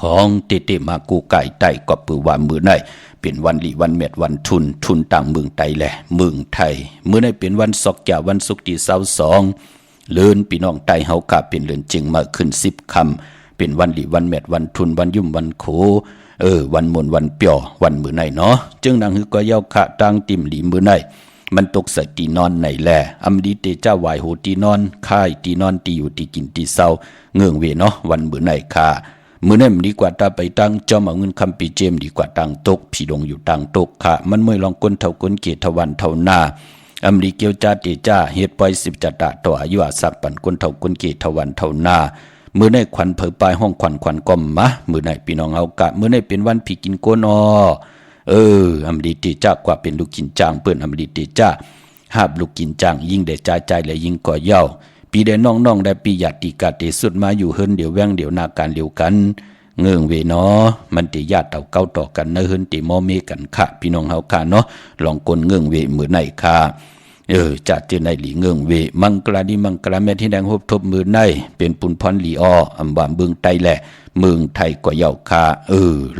ของเตมากูไก่ไตก็ปือว่ามือในเป็นวันหลีวันเม็ดวันทุนต่างเมืองไตแหละเมืองไทยเมื่อได้เป็นวันศกแก่วันศุกร์ที่22เลื่อนพี่น้องไตเฮากะเป็นเลื่อนจึงมาขึ้น10 ค่ำเป็นวันหลีวันเม็ดวันทุนวันยุ่มวันโขวันมนวันเปียววันมือในเนาะจึงนางฮือก็เย้าขะตังติ่มหลีมือในมันตกใส่ตีนอนในแลอำดีเตเจ้าไหวโหตีนอนค่ายตีนอนตีอยู่ตีกินตีเศร้าเงื่องเวเนาะวันมือในค่ะมือในมันดีกว่าตาไปตั้งจอมเอาเงินคำปีเจมดีกว่าตังตกผีดงอยู่ตังตกค่ะมันไม่ลองก้นเท่าก้นเกตวันเท่าหน้าอำดีเกียวจ้าเตจ้าเฮ็ดปล่อย10จัตตะต่ออายุอาศัพปันก้นเท่าก้นเกตวันเท่าหน้ามือในขวัญเผอปลายห้องขวัญก้มมะมือในพี่น้องเอากะมือในเป็นวันผีกินโกนอำดีเตจ้ากว่าเป็นลูกกินจางเปิ้นอำดีเตจ้าหาบลูกกินจางยิ่งได้ใจและยิ่งก่อเย้าปีได้น้องได้ปีหยัดตีกาเตสุดมาอยู่เฮิรนเดี๋ยวแวงเดี๋ยวนาการเดียวกันเงื่องเวเนาะมันติญาติเต่าเก้าต่อกันเนเฮิรนติมอเมกันค่ะพี่น้องเฮาค่ะเนาะลองกลเงื่องเวมือในค่ะจัดเจอในหลีเงื่องเวมังกลาดีมังกลาแม่ที่แดงฮบทบมือในเป็นปุนพรหลีออำบามเบืองไตแหละเมืองไทยก็เย้าค่ะ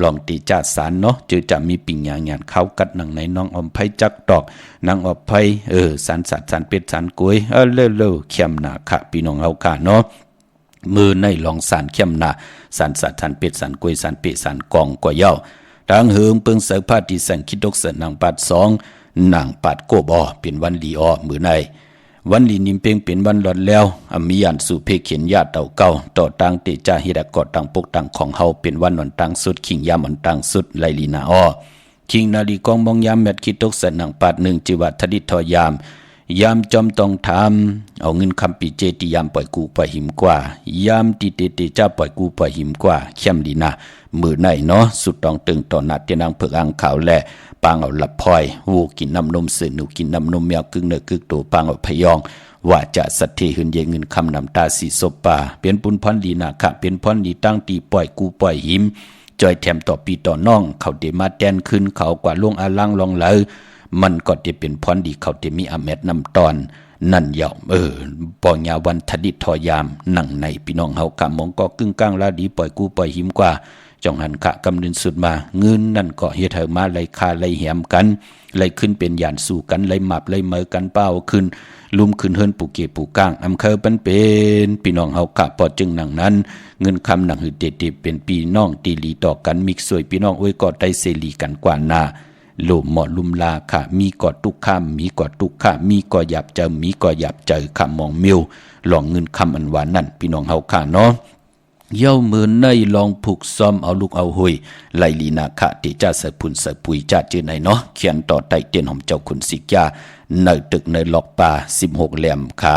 ลองตีจาสารเนาะเจอจะมีปิ่งญาญาณเข้ากัดหนังในน้องอมไผจักดอกนางอมไผสารสัตว์สารเป็ดสารกล้วยเร็วๆเข้มหน้าค่ะพี่น้องเฮาค่ะเนาะมือในลองสารเข้มหน้าสารสัตว์สารเป็ดสารกล้วยสารเป็ดสารกองก็เย้าทางเหิงเปิงเสพาที่สังคิดดกเสนางปัด2นางปัดโกบอเป็นวันลีอมือในวันลีนิมเพ่งเป็นวันหลอนแล้วมียันสู่เพเขียนญาติเต่าเก่าต่อตังเตจาฮิดากอดตังปกตังของเฮาเป็นวันหนอนตังสุดขิงยามหนตังสุดไลลีนาคิงนาลีกองมองยามแมดคิดตกเสนางปัด1จิวัทดิทอยามจอมต้องทำเอาเงินคำปีเจติยามปล่อยกูปล่อยหิมกว่ายามติเตจ้าปล่อยกูปล่อยหิมกว่าเข้มลีนามือในเนาะสุดต้องตึงต่อนัดเตนางเผือกอังขาวแลปางเอาละพลอยวูกินน้ำนมสื่อหนูกินน้ำนมแมวกึ่งเนื้อกึ่งตัวปางเอาพยองว่าจะสัตย์หืนเยเงินคำนำตาสีศพป่าเป็นปุนพรลีนาค่ะเป็นพรลีตั้งตีปล่อยกูปล่อยหิมจอยแถมต่อปีต่อน้องเขาเดมาแดนขึ้นเขากว่าล่วงอาลังลองไหลมันก็จะเป็นพรดีเขาจะมีอเมดนำตอน นั่นยาวปองยาวันทดิตทอยามหนังในพี่น้องเฮากะมองก็กึ่งกลางลาดีปล่อยกูปล่อยหิมกว่าจ่องหันกะกำเนินสุดมาเงินนั่นก็เฮ็ดให้มาไหลคาไหลแหมกันไหลขึ้นเป็นยานสู่กันไหลหมับไหลเมอกันเป้าขึ้นลุ่มขึ้นเฮิรนปูเกปูก้างอำเคอปันเป็นพี่น้องเฮากะปอจึงหนังนั้นเงินคำหนังหือเด็ดๆเป็นพี่น้องตีหลีต่อกันมิกสวยพี่น้องโอ้ยก็ได้เสรีกันกว่าหน้าโลมหมอลุมลาค่ะมีกอดตุกข้ามมีกอดตุกข้ามีกอหยับเจอมีกอหยับเจอค่ะมองมิวหลองเงินคำอันหวานนั่นพี่น้องเฮาค่ะเนาะเย้ามือในลองผูกซ้อมเอาลูกเอาหุยไลลีนาคะที่จะเสพุนเสปุยจะจื้อไหนเนาะเขียนต่อไตเตียนหอมเจ้าคุณสิกยาในตึกในหลอกป่า16แหลมค่ะ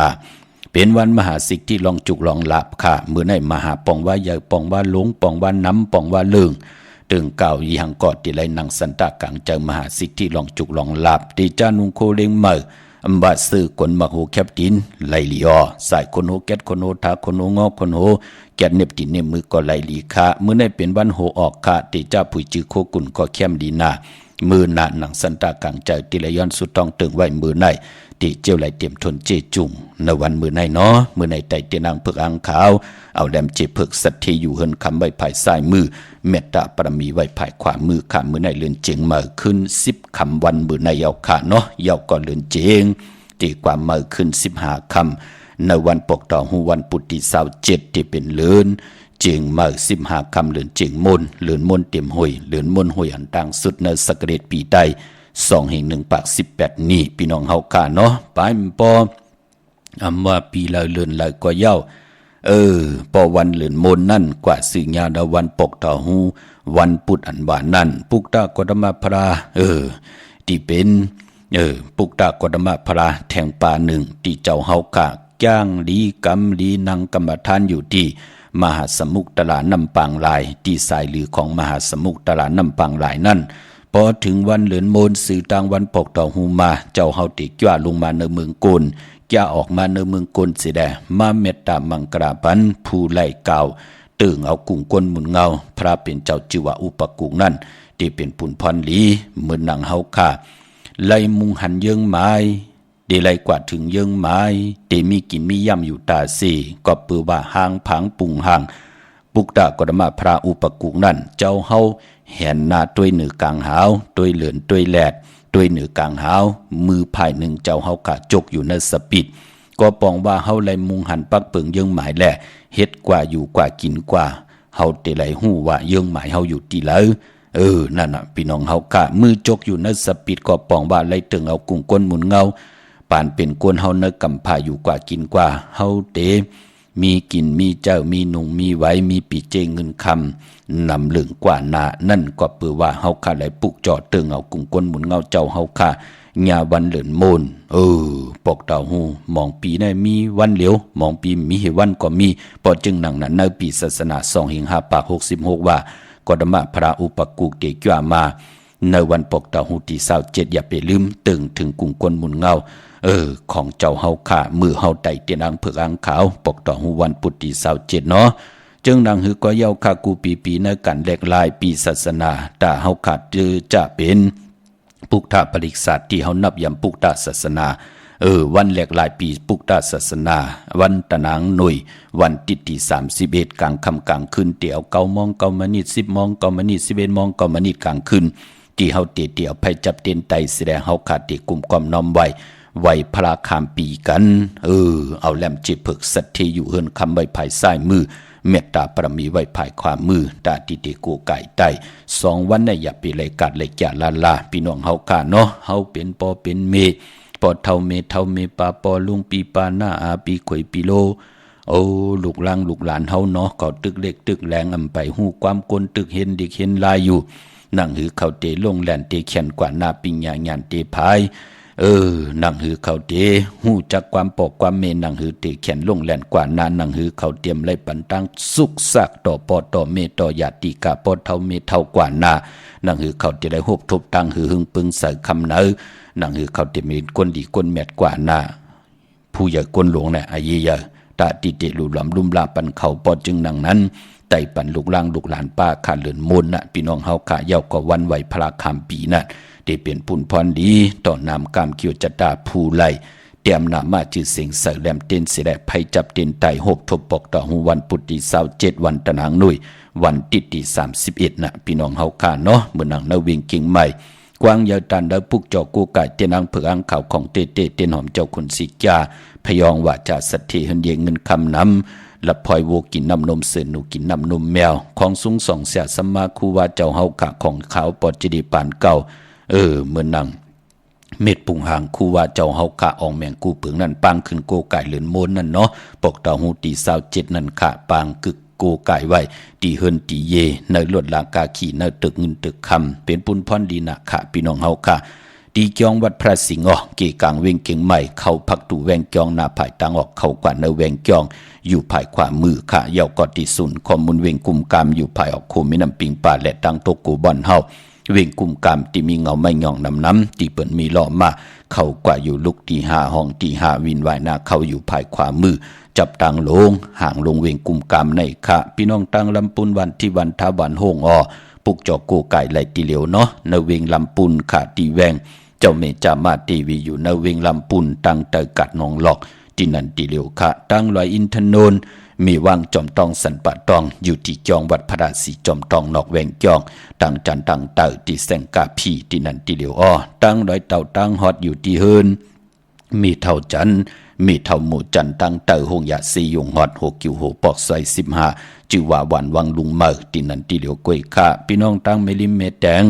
เป็นวันมหาสิกที่ลองจุกลองหลับค่ะมือในมหาปองว่าใหญ่ปองว่าหลงปองว่าน้ำปองว่าเลืองตึงเก่าอีหังกอดที่ไรนังสันตะกังเจอมหาสิกที่ลองจุกลองหลับที่จานุงโคเลงเมออัมบาซื้อคนมาโหแคบดินไลลีออใส่คนโหแกดคนโหทาคนโหงอคนโหแกดเน็บดินเนมือก็ไลลีค่ะมื้อในเป็นวันโหออกค่ะที่เจ้าผู้จื้อโคกุนก็แคมดีนามือหน้าหนังสันตะกังเจอติละย้อนสุดต้องตึงไว้มือในที่เจ้าไหลเตรียมทนเจจุงในวันมือในเนาะมือในไตเตียนางเพิกอังขาวเอาแหลมเจเพิกสัตทีอยู่เฮินคำไว้ภายซ้ายมือเมตตาปรมีไว้ภายขวามือค่ะมือในเลือนเจงมาขึ้น10คำวันมือในยาวค่ะเนาะยาวก็เลือนเจงตีความมาขึ้น15คำในวันปกต่อหูวันปุติ27ที่เป็นเลือนเจงมา15คำเลือนเจงมนเลือนมนเต็มห้วยเลือนมนห้วยอันต่างสุดในสกเรตปีใด2/1 ปาก18นี่พี่น้องเฮาค่ะเนาะไปปออำว่าปีละเลือนละก็เย้าปอวันเลือนมนนั่นกว่าสิ่งยาดาวันปกต่อหูวันปุตอันว่านั่นปุกตากฎมาพราที่เป็นปุกตากฎมาพราแทงป่าหนึ่งที่เจ้าเฮากะจ้างลีกำลีนังกรรมฐานอยู่ที่มหาสมุทรตลาดน้ำปางลายที่สายลือของมหาสมุทรตลาดน้ำปางลายนั่นพอถึงวันเหลือนโมนสื่อต่างวันปกต่อหูมาเจ้าเฮาติจ้าลงมาในเมืองกุนจ้าออกมาในเมืองกุนสิแดมาเมตตามังกราพันผู้ไล่เก่าตึงเอากุ้งก้นหมุนเงาพระเป็นเจ้าจิวะอุปกุกนั่นที่เป็นปุนพรลีเหมือนนางเฮาค่ะไล่มุงหันเยิงไม้ได้ไล่กว่าถึงเยิงไม้ได้มีกินมีย่ำอยู่ตาสี่ก็ปือว่าหางผังปุงหางปุกตากฎมาพระอุปกุกนั่นเจ้าเฮาแห่นหน้าตัวเหนือกลางหาวตัวเหลือนตัวแหลดตัวเหนือกลางหาวมือภายหนึ่งเจ้าเฮากะจกอยู่ในสปิดก็ปองว่าเฮาไล่มุงหันปักเปิงเยิงหมายแหละเฮ็ดกว่าอยู่กว่ากินกว่าเฮาเตไลหู้ว่าเยิงหมายเฮาอยู่ที่แล้วนั่นน่ะพี่น้องเฮากะมือจกอยู่ในสปิดก็ปองว่าไล่ตึงเอากุ้งก้นหมุนเงาปานเป็นก้นเฮาเนกำพาอยู่กว่ากินกว่าเฮาเตมีกินมีเจ้ามีหนุ่งมีไว้มีปีเจเงินคำนำเหลืองกว่านานั่นก็เปือว่าเฮาค่าไหลปุกจอดเติงเอากุ้งก้นหมุนเงาเจ้าเฮาค่าญาวันเหลือนโมนปกเต่าหูมองปีในมีวันเหลียวมองปีมีเหวันก็มีพอจึงหนังนั้นในปีศาสนา2/5 ปาก66ว่ากฎมะพระอุปกุกเกกว่ามาในวันปกเต่าหูที่27อย่าไปลืมตึงถึงกุ้งก้นหมุนเงาของเจ้าเฮาค่ามือเฮาไตเตียนอังเผือกอังขาวปกต่อหูวันปุตติ27เนาะจึงนางหือก็เย้าค่ากูปีในกันแหลกลายปีศาสนาตาเฮาขาดจะเป็นปุกตาปริกษาที่เฮานับยำปุกตาศาสนาวันแหลกลายปีปุกตาศาสนาวันตะนางหน่วยวันติที่31กลางค่ำกลางคืนเตียว9 โมง 9 นาที 10 โมง 9 นาที 11 โมง 9 นาทีกลางคืนที่เฮาเตียวไผจับเต้นไตแสดงเฮาขาดที่กลุ่มความน้อมไว้พระคามปีกันเอาแหลมจิเพิกสัตทีอยู่เฮินคำไว้ภายซ้ายมือเมตตาปรมีไว้ภายขวามือตาติเตโกไก่ไต2วันน่ะอย่าไปเลยกัดเลยแก่ลาพี่น้องเฮาค่ะเนาะเฮาเป็นปอเป็นเมปอเท่าเมปาปอลุงปีปาหน้าอาปีข่อยปีโลลูกหลานลูกหลานเฮาเนาะก็ตึกเล็กตึกแรงอำไปฮู้ความกลตึกเห็นเด็กเห็นลายอยู่นั่งหือเขาเตลงแล่นเตแขนกว่าหน้าปิญญาญาณเตพายนั่งหือเขาเตหู้จักความปอกความเมนั่งหือเตแขนลงแล่นกว่านานั่งหือเขาเตรียมไล่ปันตั้งสุกซากต่อปอต่อเมต่อญาติกาปอเท่าเมเท่ากว่านานั่งหือเขาจะได้โหบทบตั้งหือหึงปึงใส่คำเนอนั่งหือเขาเตมีก้นดีก้นแมดกว่านาผู้ใหญ่ก้นหลวงน่ะอายีเยอะตาติเตลุลำลุ่มลาปันเขาปอจึงนั่งนั้นไต่ปันลูกล่างลูกหลานป้าขาเหลือนมนน่ะพี่น้องเฮาขาเย้าก็วันไหวพระคำปีน่ะได้เป็นปุ่นพรดีต่อนามกามเกี่ยวจัตตาผู้ไล เตรียมหนามาจือเสียงเสแหลมเต้นเสด็จภัยจับเต้นไตหบทบปกต่อหูวันปุตติ27วันตะนางหนุ่ยวันติดที่31นะพี่น้องเฮาคาเนาะเมื่อนางนาวิ่งกิ่งใหม่กวางยาวตันดาปุกจอกูไก่เตนางเผือกอังข่าวของเตเตเตนหอมเจ้าคุณสิจาพยองว่าจะสัตเทหันเยงเงินคำนำละพลอยโวกินน้ำนมเสือหนูกินน้ำนมแมวของสูงส่องเสียสัมมาคูว่าเจ้าเฮากะของขาวปอดจดีปานเก่าเมื่อนางเม็ดปุงหางคูว่าเจ้าเฮากะอองแมงกูเผืองนั่นปังขึ้นโกไก่เหลือนโมนนั่นเนาะปกต่อหูตี27นั่นค่ะปางกึกโกไก่ไว้ตีเฮินตีเยในลวดลากาขี่ในตึกเงินตึกคำเป็นปุนพรดีนะค่ะพี่น้องเฮาค่ะตีเกียงวัดพระสิงห์ออกเกกางเวงเก่งใหม่เข้าพักตูแวงเกียงหน้าภายตังออกเข้ากว่าในแวงเกียงอยู่ภายขวามือค่ะเยาวกอติสุนข้อมูลเวงกุมกามอยู่ภายออกโคมิน้ำปิงป่าและตังโตกูบอนเฮาเวงกุมกามที่มีเงาไม่หย่องน้ำที่เปิ่นมีล้อมาเข้ากว่าอยู่ลุกที่5ห้องที่5วินวายหน้าเข้าอยู่ภายขวามือจับตังลงห่างลงเวงกุมกามในค่ะพี่น้องตังลำปุนวันที่วันทาวันโฮงปุกจอกโกไก่ไหลตีเหลียวเนาะในเวงลำปุนค่ะตีแวงเจ้าเมจามาตีวีอยู่ในเวงลำปุนตังเตอกัดนองหลอกที่นันตีเหลียวค่ะตังลอยอินทนนมีวางจอมตองสันปะตองอยู่ที่จองวัดพระราศีจอมตองนอกแวงจองตังจันตังเตอที่แสงกาพีที่นันตีเหลียวตังลอยเต่าตังฮอดอยู่ที่เฮินมีเท่าจันมีเท่าหมู่จันตังเตอหงยาซียงฮอด6กิวโหปอกซอย15จือว่าวันวังลุงเมอที่นันตีเหลียวกวยค่ะพี่น้องตังเมลิมเมแดง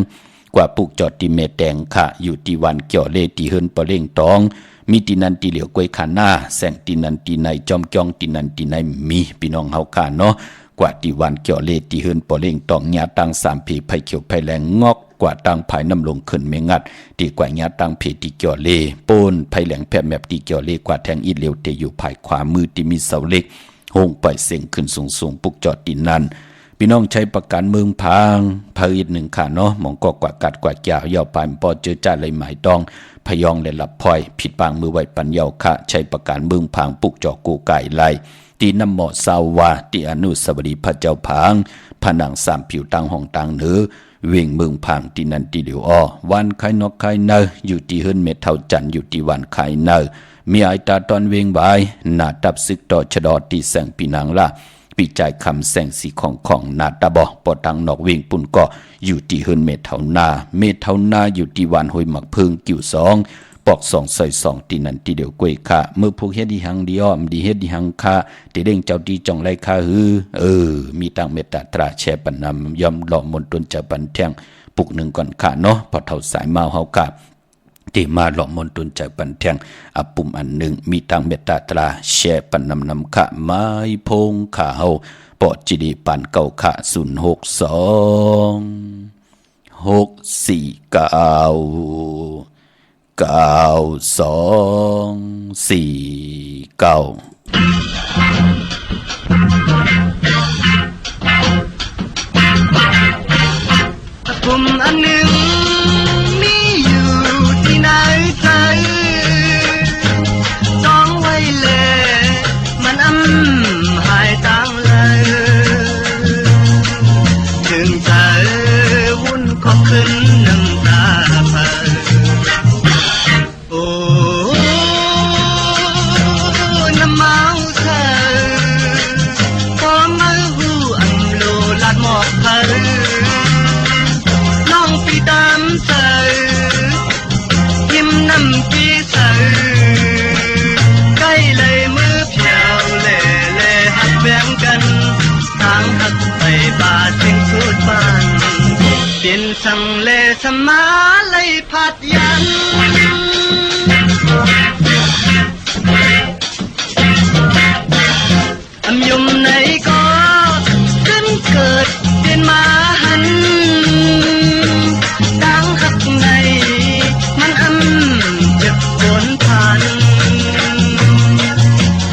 กว่าปุกจอดที่เมแดงค่ะอยู่ที่วันเกี่ยวเลที่เฮินปะเล่งตองมีตีนันตีเหลียวกวยขาหน้าแสงตีนันตีในจอมจองตีนันตีในมีพี่น้องเฮาค่ะเนาะกว่าที่วันเกี่ยวเลที่เฮินปะเล่งตองญาตัง3ผีไผเขียวไผแรงงอกกว่าตังภายน้ำลงขึ้นเมงัดดีกว่าญาตังเพตีเกี่ยวเลปูนไผแหลงแผบแมบตีเกี่ยวเลกว่าแทงอีเหลียวเตอยู่ภายขวามือที่มีเสาเล็กโฮงปล่อยเสียงขึ้นสูงๆปุกจอดตีนันพี่น้องใช้ประกันเมืองพางพาอีกหนึ่งค่ะเนาะมองก็กว่ากัดกว่าเกี่ยวยาวปานปอเจอจ่าเลยหมายตองพยองและหลับพลอยผิดปางมือไว้ปัญญาค่ะใช้ประกันเมืองพางปุกจอกูไก่ไล่ตีน้ำหมอสาวาตีอนุสาวรีย์พระเจ้าพางผนัง3ผิวตังห้องตังเนื้อเวียงเมืองพางตีนันตีเหลียววันไข่นกไข่เนออยู่ที่เฮิรนเม็ดเท่าจันอยู่ที่วันไข่เนอมีไอตาตอนเวียงใบหน้าตับซึกต่อชะดอตีแสงปีนางละปีใจคำแสงสีของนาตาบอปอตังนอกเวียงปุ่นก็อยู่ที่เฮิรนเม็ดเท่านาอยู่ที่วันหอยหมักเพิงกิ่ว2ปอก2ใส่2ตีนันตีเดียวกวยค่ะเมื่อพวกเฮ็ดดีหังดีมดีเฮ็ดดีหังค่ะตีเด้งเจ้าดีจ่องไรค่ะมีตังเมตตาตราแชปันนำยอมหล่อมนตนจะปันแท่งปุกหนึ่งก่อนค่ะเนาะพอเท่าสายมาเฮากะที่มาหล่อมนตนใจปันแท่งปุ่มอันหนึ่งมีตังเมตตาตราแชปันนำค่ะไม้พงค่ะเฮาปอดจีดีปันเก่าค่ะปุ่มอันหนึ่งมีอยู่ที่ไหนใจจองไว้เลยมันหายตังเลยถึงเธอวุ่นก็ขึ้นน้ำตาเพอโอ้น้ำเมาเธอพอมาหูอันโลลาดหมอกเพอปีตามเสือยิ้มน้ำปีเสือใกล้เลยมือเพียวเล่หักแบ่งกันทางหักไปบาดถึงสุดบ้านเปลี่ยนสั่งเล่สมาเลยพัดยันยมในก็ขึ้นเกิดเป็นมาหันดังหักในมันเจ็บปนพัน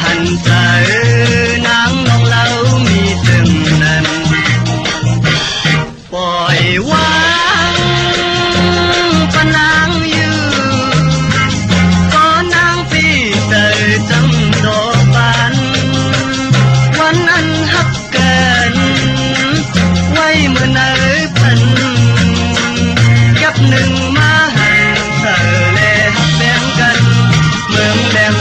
หันใจนางน้องเรามีซึ่งนั้นปล่อยวางปะนางอยู่ก็นางพี่เตยจังโตปันวันอันหักเกินไว้เมื่อไหนพันกับหนึ่งมาให้เธอและหักแบ่งกันเมืองแดง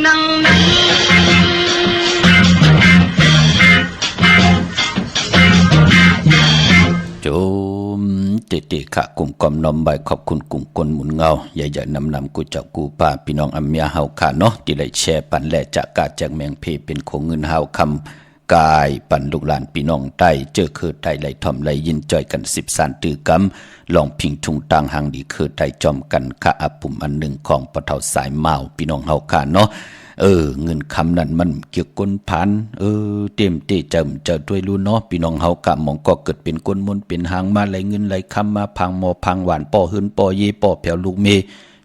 นังนั้น โจมเตะๆขะกลุ่มกอมนอมใบขอบคุณกลุ่มกลหมุนเงาใหญ่ๆนำกูเจ้ากูป้าพี่น้องอำเมียเฮาค่ะเนาะที่ได้แชร์ปันแลจากกาจากแมงเพเป็นของเงินเฮาคำกายปันลูกหลานพี่น้องใต้เจอคือไต้ไหลถ่อมไหลยินจ่อยกัน10สานตือกำลองพิงทุงต่างหางดีคือไต้จอมกันค่ะอปุ่มอันหนึ่งของปะเฒ่าสายเมาพี่น้องเฮาค่ะเนาะเงินคำนั้นมันเกี่ยวก้นพันเต็มเตจำจะด้วยรู้เนาะพี่น้องเฮากะมองก็เกิดเป็นก้นมนเป็นหางมาไหลเงินไหลคำมาพังหมอพังหวานป่อหืนป่อเยป่อแผ่วลูกเม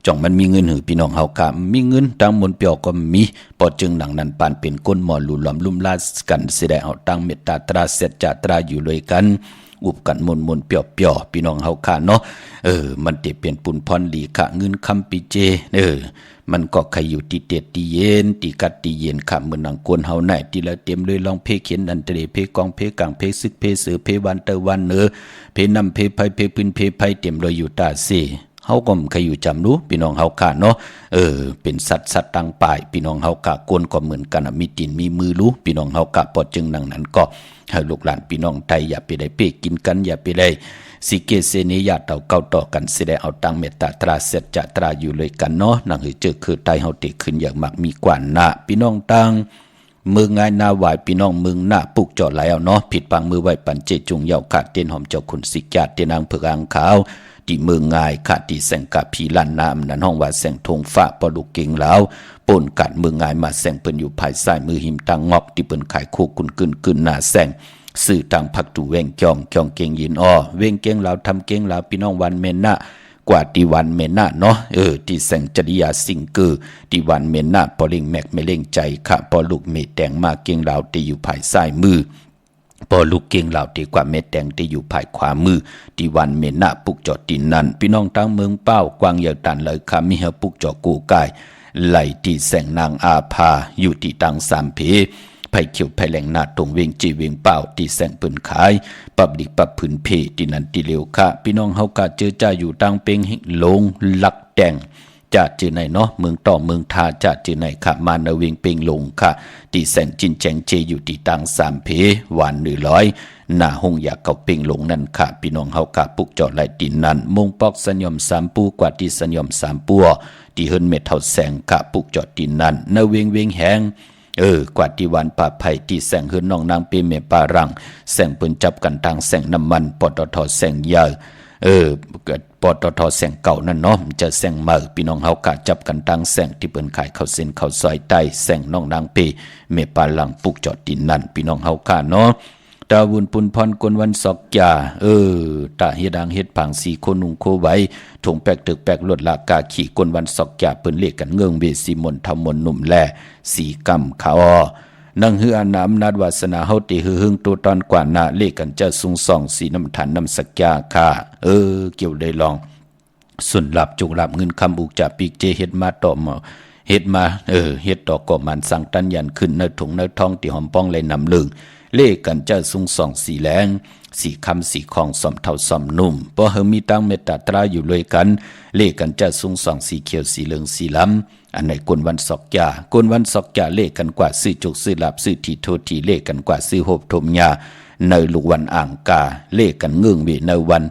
จ่องมันมีเงินหือพี่น้องเฮากะมีเงินตั้งมนเปียวก็มีปอจึงหนังนั้นปานเป็นก้นหมอหลุหลอมลุ่มลากันเสดเอาตั้งเมตตาตราเสจตราอยู่เลยกันอุบกันมนเปียวพี่น้องเฮาค่ะเนาะมันติเป็นปุนพรลีค่ะเงินคำปีเจมันก็ใครอยู่ตีเตียตีเย็นตีกัดตีเย็นค่ะเหมือนหนังกวนเฮาไหนตีละเต็มเลยลองเพเขียนอันเตเพกองเพกางเพซึกเพเสือเพวันเตวันเพนำเพไพเพพื้นเพไพเต็มเลยอยู่ตาเสเฮาก็ใครอยู่จำรู้พี่น้องเฮาค่ะเนาะเป็นสัตว์ต่างป่ายพี่น้องเฮากะกวนก็เหมือนกันมีตีนมีมือรู้พี่น้องเฮากะพอจึงดังนั้นก็ให้ลูกหลานพี่น้องไทยอย่าไปได้เป้กินกันอย่าไปได้สิเกเสนิยาเต่าเก่าต่อกันสิได้เอาตังเมตตาตราเสจจะตราอยู่เลยกันเนาะนังให้เจอคือไตเฮาติขึ้นอย่างมากมีกว่านะพี่น้องตังมืองายนาไหวพี่น้องมึงหน้าปุกจอดไหลเอาเนาะผิดปังมือไหวปันเจจุงเยาขาดเตียนหอมเจ้าคุณสิกญาติเตียนางเผือกอ่างขาวที่มืองายขาดที่แสงกะพีลันน้ำนั้นห้องว่าแสงทงฟ้าปอลูกเก่งแล้วปนกัดมืองายมาแสงเปิ้นอยู่ภายซ้ายมือหิมตังงอกที่เปิ้นขายโคกุนกึนหน้าแสงสื่อต่างพักตูเวงจองเก่งยินอ้อเวงเก่งเราทำเก่งเราพี่น้องวันเมนนะกว่าที่วันเมนนะเนาะที่แสงจริยาสิงเกอที่วันเมนนะปอลิงแมกไม่เล่งใจค่ะปอลูกเมแตงมาเก่งเราที่อยู่ภายซ้ายมือปอลูกเก่งเหล่าที่กว่าเม็ดแดงที่อยู่ภายขวามือที่วันเมนะปุกจอดดินนั้นพี่น้องทั้งเมืองเป้ากวางเหยาตันเลยคำมีเฮปุกจอกูกายไหลที่แสงนางอาภาอยู่ที่ตังสามเพไผ่เขียวไผ่แหลงนาตรงเวงจีเวงเป้าที่แสงปืนขายปับดิปับผืนเพที่นั้นที่เร็วค่ะพี่น้องเฮากะเจอจ่าอยู่ตังเป็งลงลักแดงจะจือในเนาะเมืองต่อเมืองทาจะจือในค่ะมาเนเวงเปงลงค่ะที่แสงจินแจงเจอยู่ที่ตังสามเพหวาน100หน้าหงอยากเก่าเปงลงนั่นค่ะพี่น้องเฮากะปุกจอดไหลดินนั้นมงปอกสัญญมสามปูกว่าที่สัญญมสามปัวที่เฮิรนเม็ดเท่าแสงค่ะปุกจอดดินนั้นเนเวงแหงกว่าที่วันป่าไผ่ที่แสงเฮือนน้องนางเปเมปารังแสงปืนจับกันทางแสงน้ำมันปตทแสงยาเกิดปตทแสงเก่านั่นเนาะจะแสงเมื่อพี่น้องเฮากะจับกันทางแสงที่เปิ้นขายข้าวเส้นข้าวซอยใต้แสงน้องนางเปเมปารังปุกจอดดินนั่นพี่น้องเฮากะเนาะตาวุนปุนพรกวนวันศอกยาตาเฮ็ดดังเฮ็ดผังสีโคนุงโคไว้ถงแปกตึกแปกลวดลากาขี่กวนวันศอกยาเปิ้นเรียกกันเงื่องเวสีมนทำมนหนุ่มแลสีกำขาวนังฮืออาน้ำนัดวาสนาเฮาติฮือหึงตัวตอนกว่านาเลขกันจะสุงส่องสีน้ำฐานน้ำสักยาค่ะเกี่ยวได้ลองส่วนหลับจุกหลับเงินคำอุกจะปีกเจเฮ็ดมาต่อมาเฮ็ดมาเฮ็ดต่อก่อมันสั่งตันยันขึ้นในถุงในท้องที่หอมป้องเลยนำลึงเลขกันจะสุงส่องสีแหลงสีคำสีของสอมเท่าสอมนุ่มเพราะเฮามีตั้งเมตตาตราอยู่เลยกันเลขกันจะสุงส่องสีเขียวสีเหลืองสีล้ำอันไหนกวนวันศอกยากวนวันศอกยาเลขกันกว่าซื้อจุกซื้อหลับซื้อทีโททีเลขกันกว่าซื้อโหบทมยาในลูกวันอ่างกาเลขกันเงื่องเวในวัน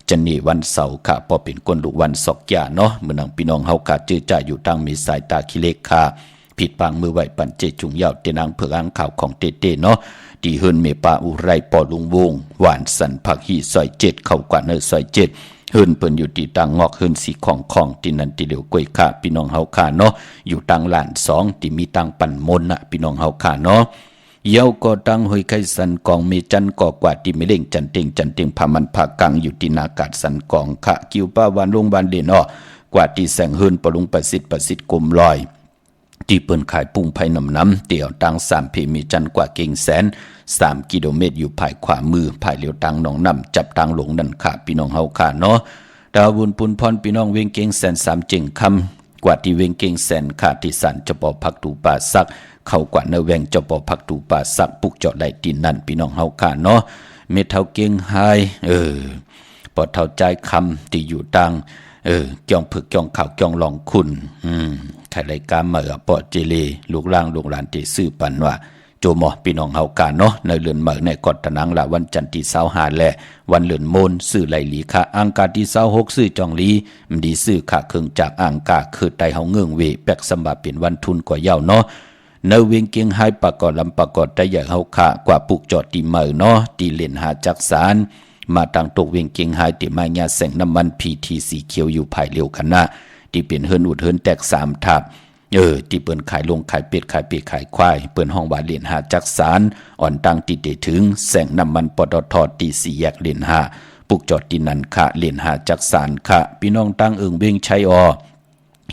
จะนี่วันเสาร์ค่ะพอเป็นกวนลูกวันศอกยาเนาะเมื่อนังพี่น้องเฮากะจื้อจ่าอยู่ตั้งมีสายตาคิเลขค่ะผิดปางมือไหวปันเจจุงยาวเตนางเผือกอ่างข่าวของเตเนาะที่เฮิรนเมปาอุไรปอลุงวงหวานสันผักหีซอย7เข้ากว่าเนอซอย7เฮิรนเปิ้นอยู่ที่ตังงอกเฮิรนสีของที่นั่นที่เหลียวกวยค่ะพี่น้องเฮาค่ะเนาะอยู่ตังหลาน2ที่มีตังปั่นมนน่ะพี่น้องเฮาค่ะเนาะเยาก็ตังหอยไข่สันกองมีจันก่อกว่าที่ไม่เล่งจันเต็งพามันผากังอยู่ที่นากาศสันกองค่ะกิวป้าวันลงบานเด่นกว่าที่แสงเฮิรนปลุงประสิทธิ์กลมลอยที่เปิ้นขายปุ้งไผ่น้ำเตี่ยวตัง3เพมีจันกว่าเก่งแสน3กิโลเมตรอยู่ภายขวามือภายเลี้ยวตังหนองน้ำจับตังหลงนั่นค่ะพี่น้องเฮาค่ะเนาะดาวบุญปุนพรพี่น้องเวงเก่งแสน3จึงคำกว่าที่เวงเก่งแสนค่ะที่สันจะปอพักตูป่าซักเข้ากว่าเนแวงจะปอพักตูป่าซักปุกเจาะไหลดินนั่นพี่น้องเฮาค่ะเนาะเมเท่าเก่งไฮปอเท่าใจคำที่อยู่ตัง จ้องผึกจ้องข่าวจ้องลองคุณใครรายการเหมือปอเจเลลูกล่างลูกหลานที่ซื้อปันว่าโจหมอพี่น้องเฮากันเนาะในเรือนเหมือในกอดตะนังละวันจันทร์ที่25และวันเรือนโมนซื้อไหลหลีค่ะอังคารที่26ซื้อจองลีมดีซื้อค่ะเครื่องจากอังกาคือไตเฮาเงื่องเวแปกสมบัติเป็นวันทุนกว่าเย้าเนาะในเวียงเกียงไฮประกอบลำประกอบได้ใหญ่เฮาค่ะกว่าปุกจอดตีเหมือเนาะตีเล่นหาจักสารมาตั้งตกเวียงเกียงไฮติมาญาแสงน้ำมันพีทีสีเขียวอยู่ภายเร็วคณะที่เป็นเฮิรนอุดเฮิรนแตก3ทับที่เปิ้นขายลงขายเป็ดขายปีกขายควายเปิ้นห้องว่าเหรียญ5จักสารอ่อนตั้งติดได้ถึงแสงน้ำมันปตทตี4แยกเหรียญ5ปุกจอดที่นั่นค่ะเหรียญ5จักสารค่ะพี่น้องตั้งเอิงเวียงชัย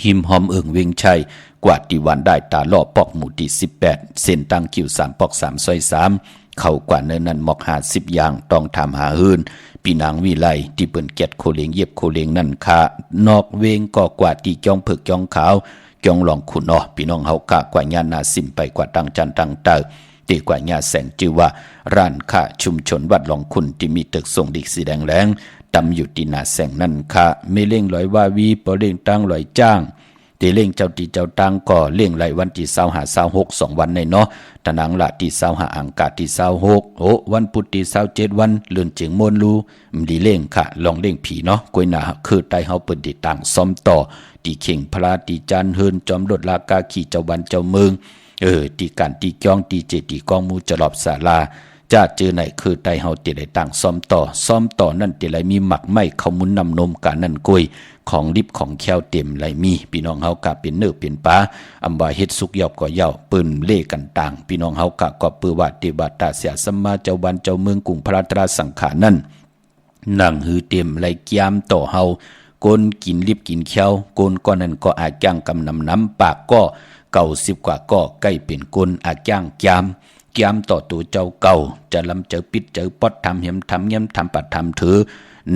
หิมหอมเอิงเวียงชัยกวาดที่วันได้ตาล่อปอกหมู่ที่18เส้นตั้งคิว3ปอก3ซอย3เข้ากว่าเนินนั้นหมอก50อย่างต้องทำหาหื้นปีนางวิไลที่เปิ้นเก็ดโคเลงเย็บโคเลงนั่นค่ะนอกเวงก็กว่าที่จ้องเผือกจ้องขาวจ้องหลองขุนพี่น้องเฮากะกว่าญานาสิมไปกว่าตังจันตังเตอตีกว่าญาแสงจือว่าร้านค้าชุมชนวัดหลองขุนที่มีตึกส่งดิกสีแดงแรงตำอยู่ที่นาแสงนั่นค่ะไม่เล่งลอยว่าวีปอเล่งตั้งลอยจ้างตีเล่งเจ้าตีเจ้าตังก็เล่งไหลวันที่25 26 2วันในเนาะตะนังละที่25อังคารที่26วันพุธที่27วันเลื่อนเจียงมนลูมดีเล่งค่ะลองเล่งผีเนาะกวยหนาคือไตเฮาเปิ้นติตั้งซ้อมต่อตีเข่งพลาตีจันเฮินจอมรถลากาขี่เจ้าวันเจ้าเมืองตีกันตีจ้องตีเจตีกองมูจรอบศาลาจะเจอไหนคือไตเฮาติได้ตั้งซ้อมต่อนั่นติไหลมีหมักไม้เขามุนนำนมกันนั่นกวยของริบของแควเต็มไหลมีพี่น้องเฮากะเป็นเนื้อเป็นปลาอำว่าเฮ็ดสุกยอกก็เย้าปืนเล่กันต่างพี่น้องเฮากะก็ปือว่าติบาตาเสียสัมมาเจ้าวันเจ้าเมืองกรุงพระตราสังขารนั่นนั่งหือเต็มไหลเกียมต่อเฮาก้นกินลิบกินเขียวก้นก้อนนั้นก็อาจย่างกำน้ำปากก็90กว่าก็ใกล้เป็นก้นอาจย่างยามต่อตัวเจ้าเก่าจะลำเจอปิดเจอปอดทำเหี่ยมทำเงี้ยมทำปัดทำถือ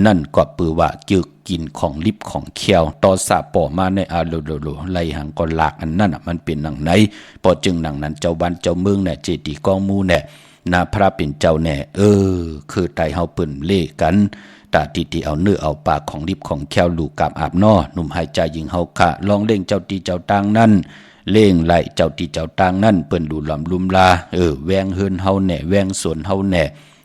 นั่นก็ปือว่าจึกกินของลิบของเขียวต่อสาป่อมาในอาโลไหลหังก็หลากอันนั้นมันเป็นหนังไหนพอจึงหนังนั้นเจ้าบ้านเจ้าเมืองเนี่ยเจดีกองมูเนี่ยนาพระเป็นเจ้าแน่คือไตเฮาเปิ้นเล่กันตาตีเอาเนื้อเอาปากของลิบของแควลูกกับอาบนอหนุ่มหายใจยิงเฮาค่ะลองเล่งเจ้าตีเจ้าต่างนั่นเล่งไหลเจ้าตีเจ้าต่างนั่นเปิ้นดูหลอมลุมลาแวงเฮินเฮาแน่แวงสวนเฮาแน่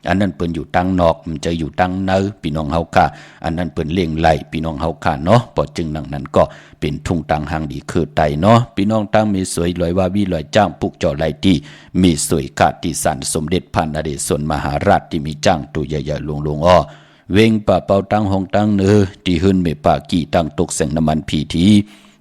อันนั้นเปิ้นอยู่ตั้งนอกมันจะอยู่ตั้งเนื้อพี่น้องเฮาค่ะอันนั้นเปิ้นเล่งไหลพี่น้องเฮาค่ะเนาะพอจึงดังนั้นก็เป็นทุ่งตังหางดีคือไตเนาะพี่น้องตั้งมีสวยลอยว่าวิลอยจ้างปุกเจาะไหลที่มีสวยกะที่สันสมเด็จพันอเดชมหาราชที่มีจ้างตัวใหญ่ๆลงเวงป่าเป่าตั้งห้องตั้งเนื้อที่หื้นเมปากี่ตั้งตกแสงน้ำมันพีที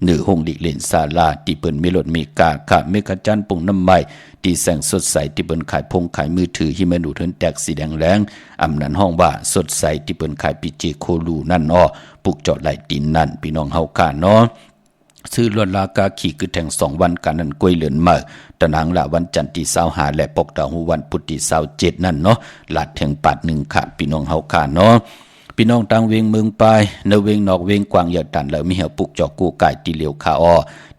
เนื้อห้องดิเลนศาลาที่เปิ้นมีรถมีกาขาเมกะจันปุ่งน้ำไม้ที่แสงสดใสที่เปิ้นขายพงขายมือถือที่แม่นูเทินแตกสีแดงแรงอำนั้นห้องว่าสดใสที่เปิ้นขายปิเจโคลูนั่นปุกเจาะไหลดินนั่นพี่น้องเฮาค่ะเนาะซื้อรถลากาขี่คือแทง2วันกันนั้นกล้วยเหลือนมาตะนางละวันจันทร์ที่25และปกดาววันพุธที่27นั่นเนาะลาดแทงปัด1ค่ะพี่น้องเฮาค่ะเนาะพี่น้องต่างเวงเมืองปลายในเวงนอกเวงกวางเหยียดตันแล้วมีเหี่ยวปุกจอกกูไก่ตีเหลียวขา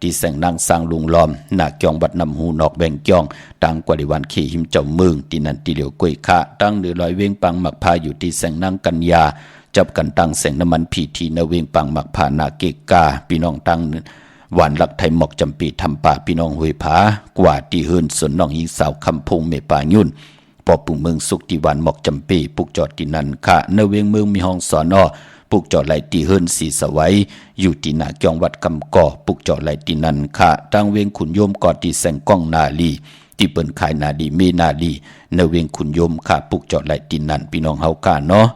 ที่แสงนางสร้างลุงล้อมหน้าเกียงบัดนำหูนอกแบ่งเกียงต่างกว่าดิวันขี่หิมเจ้าเมืองที่นั่นตีเหลียวกล้วยขาตั้งเหนือลอยเวงปังหมักพาอยู่ที่แสงนางกัญญาจับกันตั้งแสงน้ำมันพีทีในเวงปังหมักพานาเกกาพี่น้องตั้งหวานหลักไทยหมอกจำปีทำป่าพี่น้องห้วยผากว่าที่เฮิรนสนน้องหญิงสาวคำพงเมปายุ่นปอปุ่งเมืองสุขที่หวานหมอกจำปีปุกจอดที่นั่นค่ะในเวียงเมืองมีห้องสอนปุกจอดไหลที่เฮิรนสีสวัยอยู่ที่หน้าเกียงวัดคำก่อปุกจอดไหลที่นั่นค่ะตั้งเวียงขุนโยมก่อที่แสงก้องนาลีที่เปิ้นขายนาดีเมนาลีในเวียงขุนโยมค่ะปุกจอดไหลที่นั่นพี่น้องเฮาค่ะเนาะ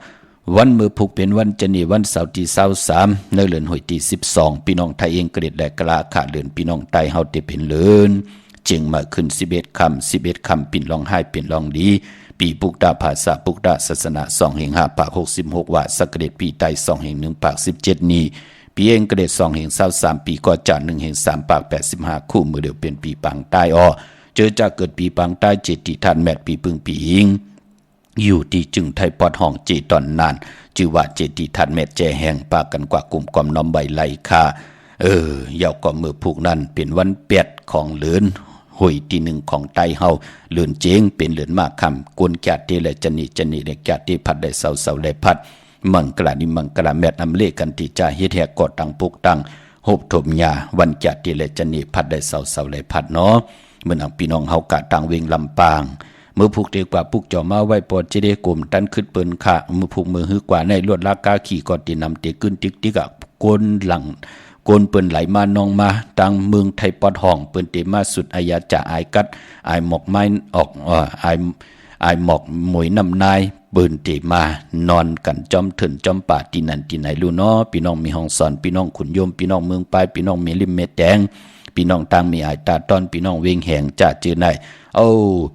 วันมือผูกเป็นวันจันทร์วันเสาร์ที่23ในเดือนหอยที่12พี่น้องไทยเองเกรดและกลาขาเดือนพี่น้องไตเฮาได้เป็นเลือนจึงมาขึ้น11คำปิ่นลองให้ปิ่นลองดีปีปุกดาภาษาปุกดาศาสนา2แห่ง5ปาก66ว่าสักเกรดปีไต2แห่ง1ปาก17นี้ปีเองเกรด2แห่ง23ปีก็จัด1แห่ง3ปาก85คู่มือเดียวเป็นปีปังใต้เจอจากเกิดปีปังใต้เจติทันแมดปีปึงปีหิงอยู่ที่จึงไทยปอดห้องเจตอนนานจือว่าเจติทันแม่แจแห่งปากันกว่ากลุ่มความน้อมใบไหลค่ะยาวก็มือผูกนั้นเป็นวันเปียดของเหลือนหุยที่1ของไตเฮาเหลือนเจงเป็นเหลือนมากคำกวนแกะเตและจันนี่และแกะเตพัดได้เสาได้พัด มังกลานิมังกลาแมดอำเลกันติจาเฮ็ดแหกกอดตังปุกตังโหบถมยาวันจัดติเลจนีพัดได้เสาๆเลยพัดเนาะเมื่อนังพี่น้องเฮากะตังเวงลำปางเมื่อผูกเดีกว่าผูกจ่อมาไว้ปอดจะได้กลมตันขึ้นเปิ้นค่ะมือผูกมือหื้อกว่าในลวดลากาขี่กอดตีนำเตขึ้นติ๊กอะกนหลังกนเปิ้นไหลมานองมาตังเมืองไทยปอดห้องเปิ้นเตมาสุดอายาจะอายกัดอายหมอกไม้ออกอายหมอกหมวยนำนายเปิ้นเตมานอนกันจอมถึนจอมป่าที่นั่นที่ไหนรู้เนาะพี่น้องมีห้องสอนพี่น้องขุนโยมพี่น้องเมืองปลายพี่น้องมีริมเม็ดแดงพี่น้องต่างมีอายตาตอนพี่น้องเวงแหงจะจือไหนโอ้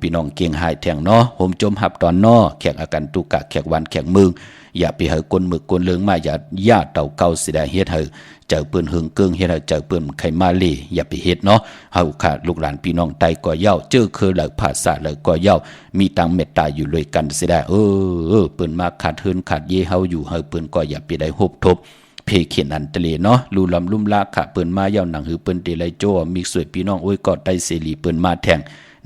พี่น้องเก่งหายแทงเนาะผมจมหับตอนเนาะแขกอาการตุกะแขกวันแขกมึงอย่าไปเหากลมึกกลเลืองมาอย่าย่าเต่าเก่าสิได้เฮ็ดเฮาเจอปืนหึงเกิงเฮ็ดเฮาเจอปืนไขมาลีอย่าไปเฮ็ดเนาะเฮาขาดลูกหลานพี่น้องไตก่อเย้าเจอคือหลักภาษาหลักก่อเย้ามีตังเมตตาอยู่เลยกันสิได้ปืนมาขาดเฮินขาดเยเฮาอยู่เฮาปืนก็อย่าไปได้ฮบทบเพเขียนอันตะเลเนาะลูลำลุ่มลาขะเปิ้นมาเย้าหนังหือเปิ้นเตไลโจมีสวยพี่น้องโอ้ยก็ได้เสรีเปิ้นมาแทง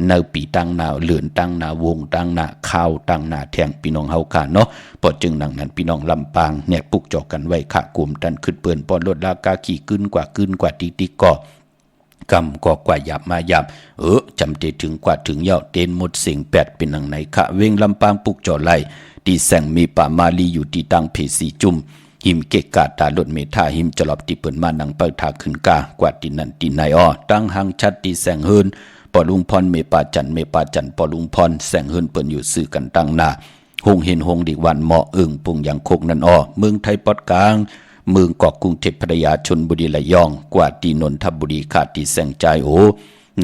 เนาปีตั้งหนาเหลือนตั้งหนาวงตั้งหนาข้าวตั้งหนาแทงพี่น้องเฮาค่ะเนาะปอดจึงหนังนั้นพี่น้องลำปางเนี่ยปลุกจอกกันไว้ค่ะกลุ่มตันขึ้นเปิ้นปอดลดลากาขี่ขึ้นกว่าติ๊กก็กำก็กว่าหยับมาหยับจำเตถึงกว่าถึงเย้าเตนหมดเสียงแปดเป็นหนังไหนค่ะเวงลำปางปลุกจอไล่ตีแสงมีป่ามาลีอยู่ที่ตั้งเพสีจุ่มหิมเกกาตาลดเมธาหิมจลอบตีเปิ้นมานังเปิดทาขึ้นกากว่าตีนันตีไหนตั้งหังชัดตีแสงเฮินปอลุงพรเมปาจันปอลุงพรแสงเฮินเปิ้นอยู่ซื้อกันตั้งหน้าหงเห็นหงดีวันเหมาะปุงอย่างโคกนั่นเมืองไทยปอดกลางเมืองเกาะกรุงเทพพัทยาชลบุรีระยองกว่าตีนนทบุรีขาดตีแสงใจ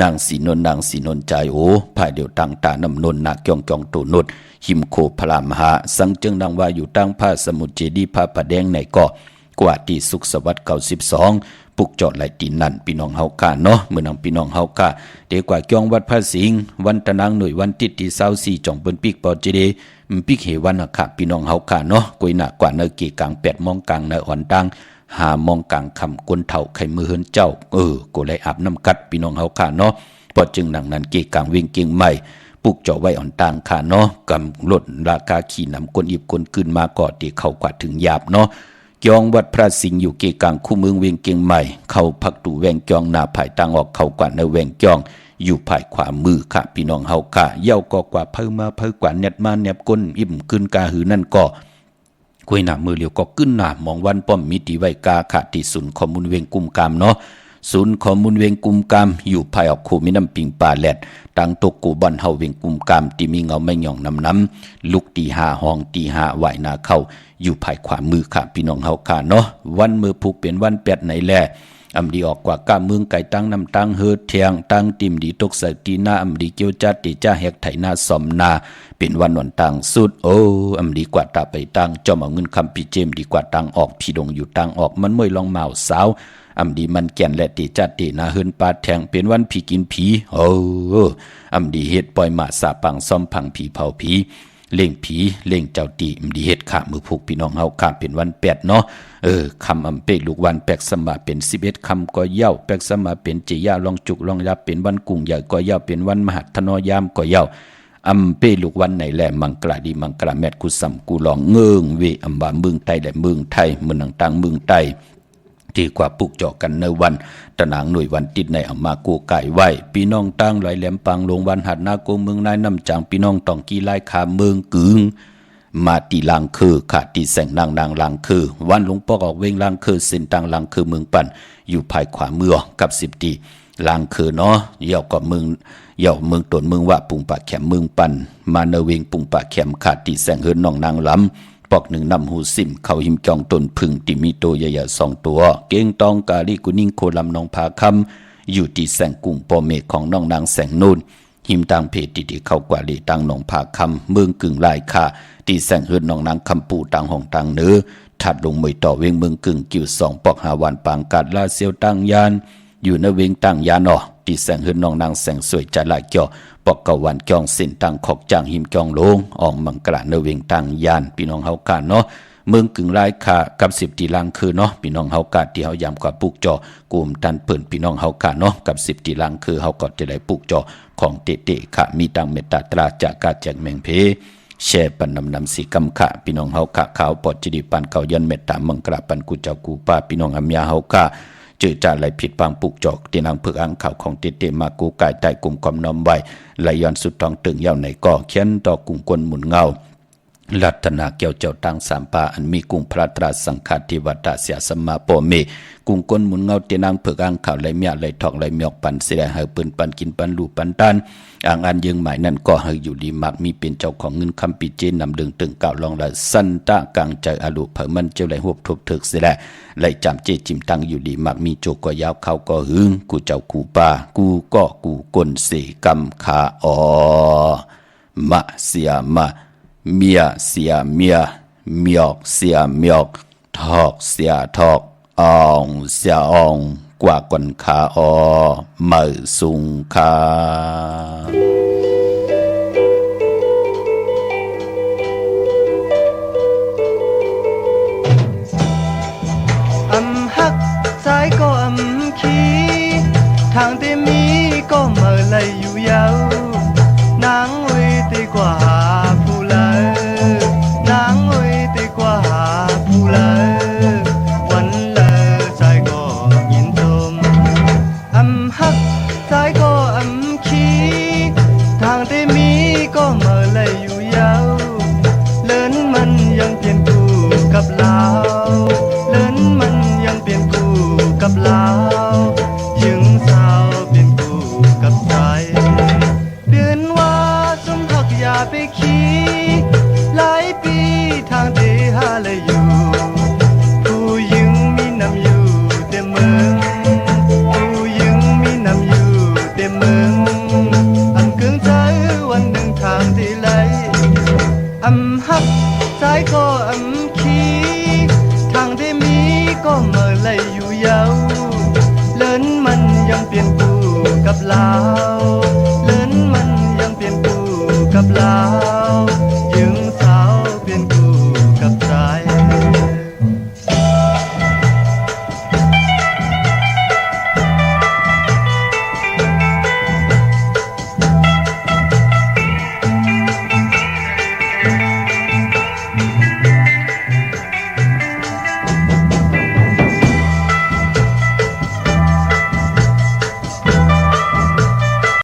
นางสีนนใจภายเดียวตั้งตานำนนนาเกียงตูนุดหิมโคพรามหาสังจึงดังว่าอยู่ตั้งผ้าสมุทรเจดีผ้าประแดงในเกาะกว่าตีสุขสวัสดิ์92ปุกจอดไหลตีนั่นพี่น้องเฮากะเนาะเมื่อนำพี่น้องเฮากะเดกว่าเกียงวัดพระสิงห์วันตะนางหน่วยวันติดที่24จ่องเปิ้นปิกปอเจดีปิกเหวันค่ะพี่น้องเฮากะเนาะกุยหน้ากว่าเนเกกลาง8มองกลางในอ่อนตังหามองกลางคำกลเถ่าไข่มือเฮินเจ้าก็เลยอาบน้ำกัดพี่น้องเฮากะเนาะพอจึงหนังนั้นเกกลางวิ่งเก่งใหม่ปลูกเจาะไว้อ่อนต่างค่ะเนาะกำลดราคาขี่นำกลอิบกลขึ้นมาก่อตีเข้ากว่าถึงหยาบเนาะเกียงวัดพระสิงห์อยู่เกกลางคู่เมืองเวียงเก่งใหม่เข้าพักตู่แวงเกียงหน้าภายต่างออกเข้ากว่าในแวงเกียงอยู่ภายขวามือค่ะพี่น้องเฮาค่ะเย้าก็กว่าเพิ่มมาเพิ่มกว่าเน็ตมาเน็บก้นอิ่มขึ้นกาหือนั่นก็คุยหน้ามือเหลียวก็ขึ้นหน้ามองวันป้อมมิติไว้กาค่ะที่ศูนย์ข้อมูลเวียงกุมกามเนาะศูนย์ข้อมูลเวียงกุมกามอยู่ภายออกคูมิน้ำปิงป่าแหลดตังตกกูบันเฮาเวียงกุมกามที่มีเงาไม่หย่องน้ำลุกตีห้าห้องตีห้าไหวนาเข้าอยู่ภายขวามือค่ะพี่น้องเฮาค่ะเนาะวันมือผูกเป็นวันแปดไหนแลอำดีออกกว่าก้าเมืองไก่ตั้งน้ำตั้งเฮือเทียงตั้งติมดีตกใส่ตีหน้าอำดีเกียวจัดติจ้าแหกไถหน้าสมนาเป็นวันวันต่างสุดอำดีกว่าตาไปตั้งจอมเอาเงินคำปีเจมดีกว่าตั้งออกพี่ดงอยู่ตั้งออกมันมวยลองเมาสาวอำดีมันแก่นและติจัดตินาเฮือนปาแทงเป็นวันผีกินผีอำดีเฮ็ดปล่อยมาสาปังซ่อมพังผีเผาผีเล่งผีเล่งเจ้าตีอำดีเฮ็ดขามือผูกพี่น้องเฮาข้ามเป็นวันแปดเนาะคำอำเปกลูกวันแปกสมาเป็น11คำก็เย้าแปกสมาเป็นจิยาลองจุกลองยับเป็นวันกุ้งใหญ่ก็เย้าเป็นวันมหัทนอยามก็เย้าอำเปลูกวันไหนแลมังกลาดีมังกลาแมดกุสัมกูลองเงิงเวอำบาเมืองไทยและเมืองไทยเมืองต่างเมืองไทยที่กว่าปลุกเจาะกันในวันตะนางหน่วยวันติดในเอามากูไก่ไว้พี่น้องตั้งไหลแหลมปังลงวันหัดนาโกเมืองนายน้ำจางพี่น้องต้องกีไล่ขาเมืองกึ่งมาตีลังคือขาดตีแสงนางลังคือวันหลวงพ่อออกเวงลังคือเส้นต่างลังคือเมืองปั่นอยู่ภายขวามือกับ10ตีลังคือเนาะเย่าก็เมืองตนเมืองว่าปุงปะแขมเมืองปั่นมาเนเวงปุงปะแขมขาดตีแสงเฮินน้องนางล้ำปอกหนึ่งนำหูซิมเขาหิมจองตนพึ่งติมีโตใหญ่ๆ2ตัวเก้งตองกาลีกุนิ่งโคลำน้องผาคำอยู่ที่แสงกุ้งปอเมฆของน้องนางแสงนูนหิมต่างเพจติเข้ากว่าลีต่างน้องผาคำเมืองกึ่งลายค่าที่แสงเฮือนน้องนางคำปูต่างห้องต่างเนื้อถัดลงมวยต่อเวงเมืองกึ่งกิ่ว2ปอกหาวันปางกาดลาเซียวตั้งยานอยู่ในเวงตั้งยานที่แสงเฮือนน้องนางแสงสวยจัดลายเกี่ยวปอกเกาวันจองเส้นตั้งขอกจางหิมจองลงออกมังกระเนเวงตั้งยานพี่น้องเฮากาเนาะเมืองกึ่งลายค่ากับ10ตีลังคือเนาะพี่น้องเฮากาที่เฮายามกว่าปลูกจอกลุ่มตันเปิ้นพี่น้องเฮากาเนาะกับ10ตีลังคือเฮาก็จะได้ปลูกจอของเตะๆค่ะมีตังเมตตาตราจากกาแจกแมงเพ แช่ปันนำสีกำขะพี่น้องเฮาขะขาวปอดจิดีปันเก่ายันเมตตามังกราปันกูเจ้ากูป้าพี่น้องอำยาเฮาขะจือจ่าไหลผิดปางปลูกจอกตีนางเผือกอ่างข่าวของเตมากูกายใต้กลุ่มความน้อมไว้ไหลย้อนสุดทองตึงยาวในก่อเขียนต่อกลุ่มกวนหมุนเงาลัตนาเกี่ยวเจ้าตังสามปาอันมีกุ้งพระตราสังฆาธิวัตเสียสมมาโปเมกุ้งกวนหมุนเงาตีนางเผือกอ่างข่าวไหลเมียไหลทองไหลเมียกปันเสียหายปืนปันกินปันลูปันตันอ่างอันยังหมายนั่นก็ให้อยู่ดีมากมีเป็นเจ้าของเงินคำปีเจนนำดึงตึงเก่าลองละสันตะกังใจอลุเผมันเจ้าไหลหวบทุบถึกเสียแหละไหลจำเจจิมตังอยู่ดีมากมีโจก็ยาวเขาก็หึงกูเจ้ากูป้ากูก็กูกลเสกำขาอมะเสียมะเมียเสียเมียเมียกเสียเมียกทอกเสียทอกอ่องเสียอ่องกว่ากวนขาอเมื่อสุงคาฮักซ้ายก็ขี้ทางที่มีก็เมื่อไหลอยู่ยาวนางเวตีกว่าผู้เลนางเวตีกว่าผู้เลวันเลซ้ายก็ยินชมฮักซ้ายก็ขี้ทางที่มีก็เมื่อไหลอยู่ยาวเลินมันยังเปลี่ยนกูกับลาวเลินมันยังเปลี่ยนกูกับลาวยิงสาวเปลี่ยนกูกับใจเดือนว่าสมหักอย่าไปขี้หลายปีทางที่หาเลยอยู่ผู้ยิงมีน้ำอยู่เต็มเมืองผู้ยิงมีน้ำอยู่เต็มเมืองกึ่งใจวันหนึ่งทางที่ไหลฮักซ้ายก็ขี้ทางที่มีก็เมื่อไหลอยู่ยาวเลินมันยังเปลี่ยนกูกับลาว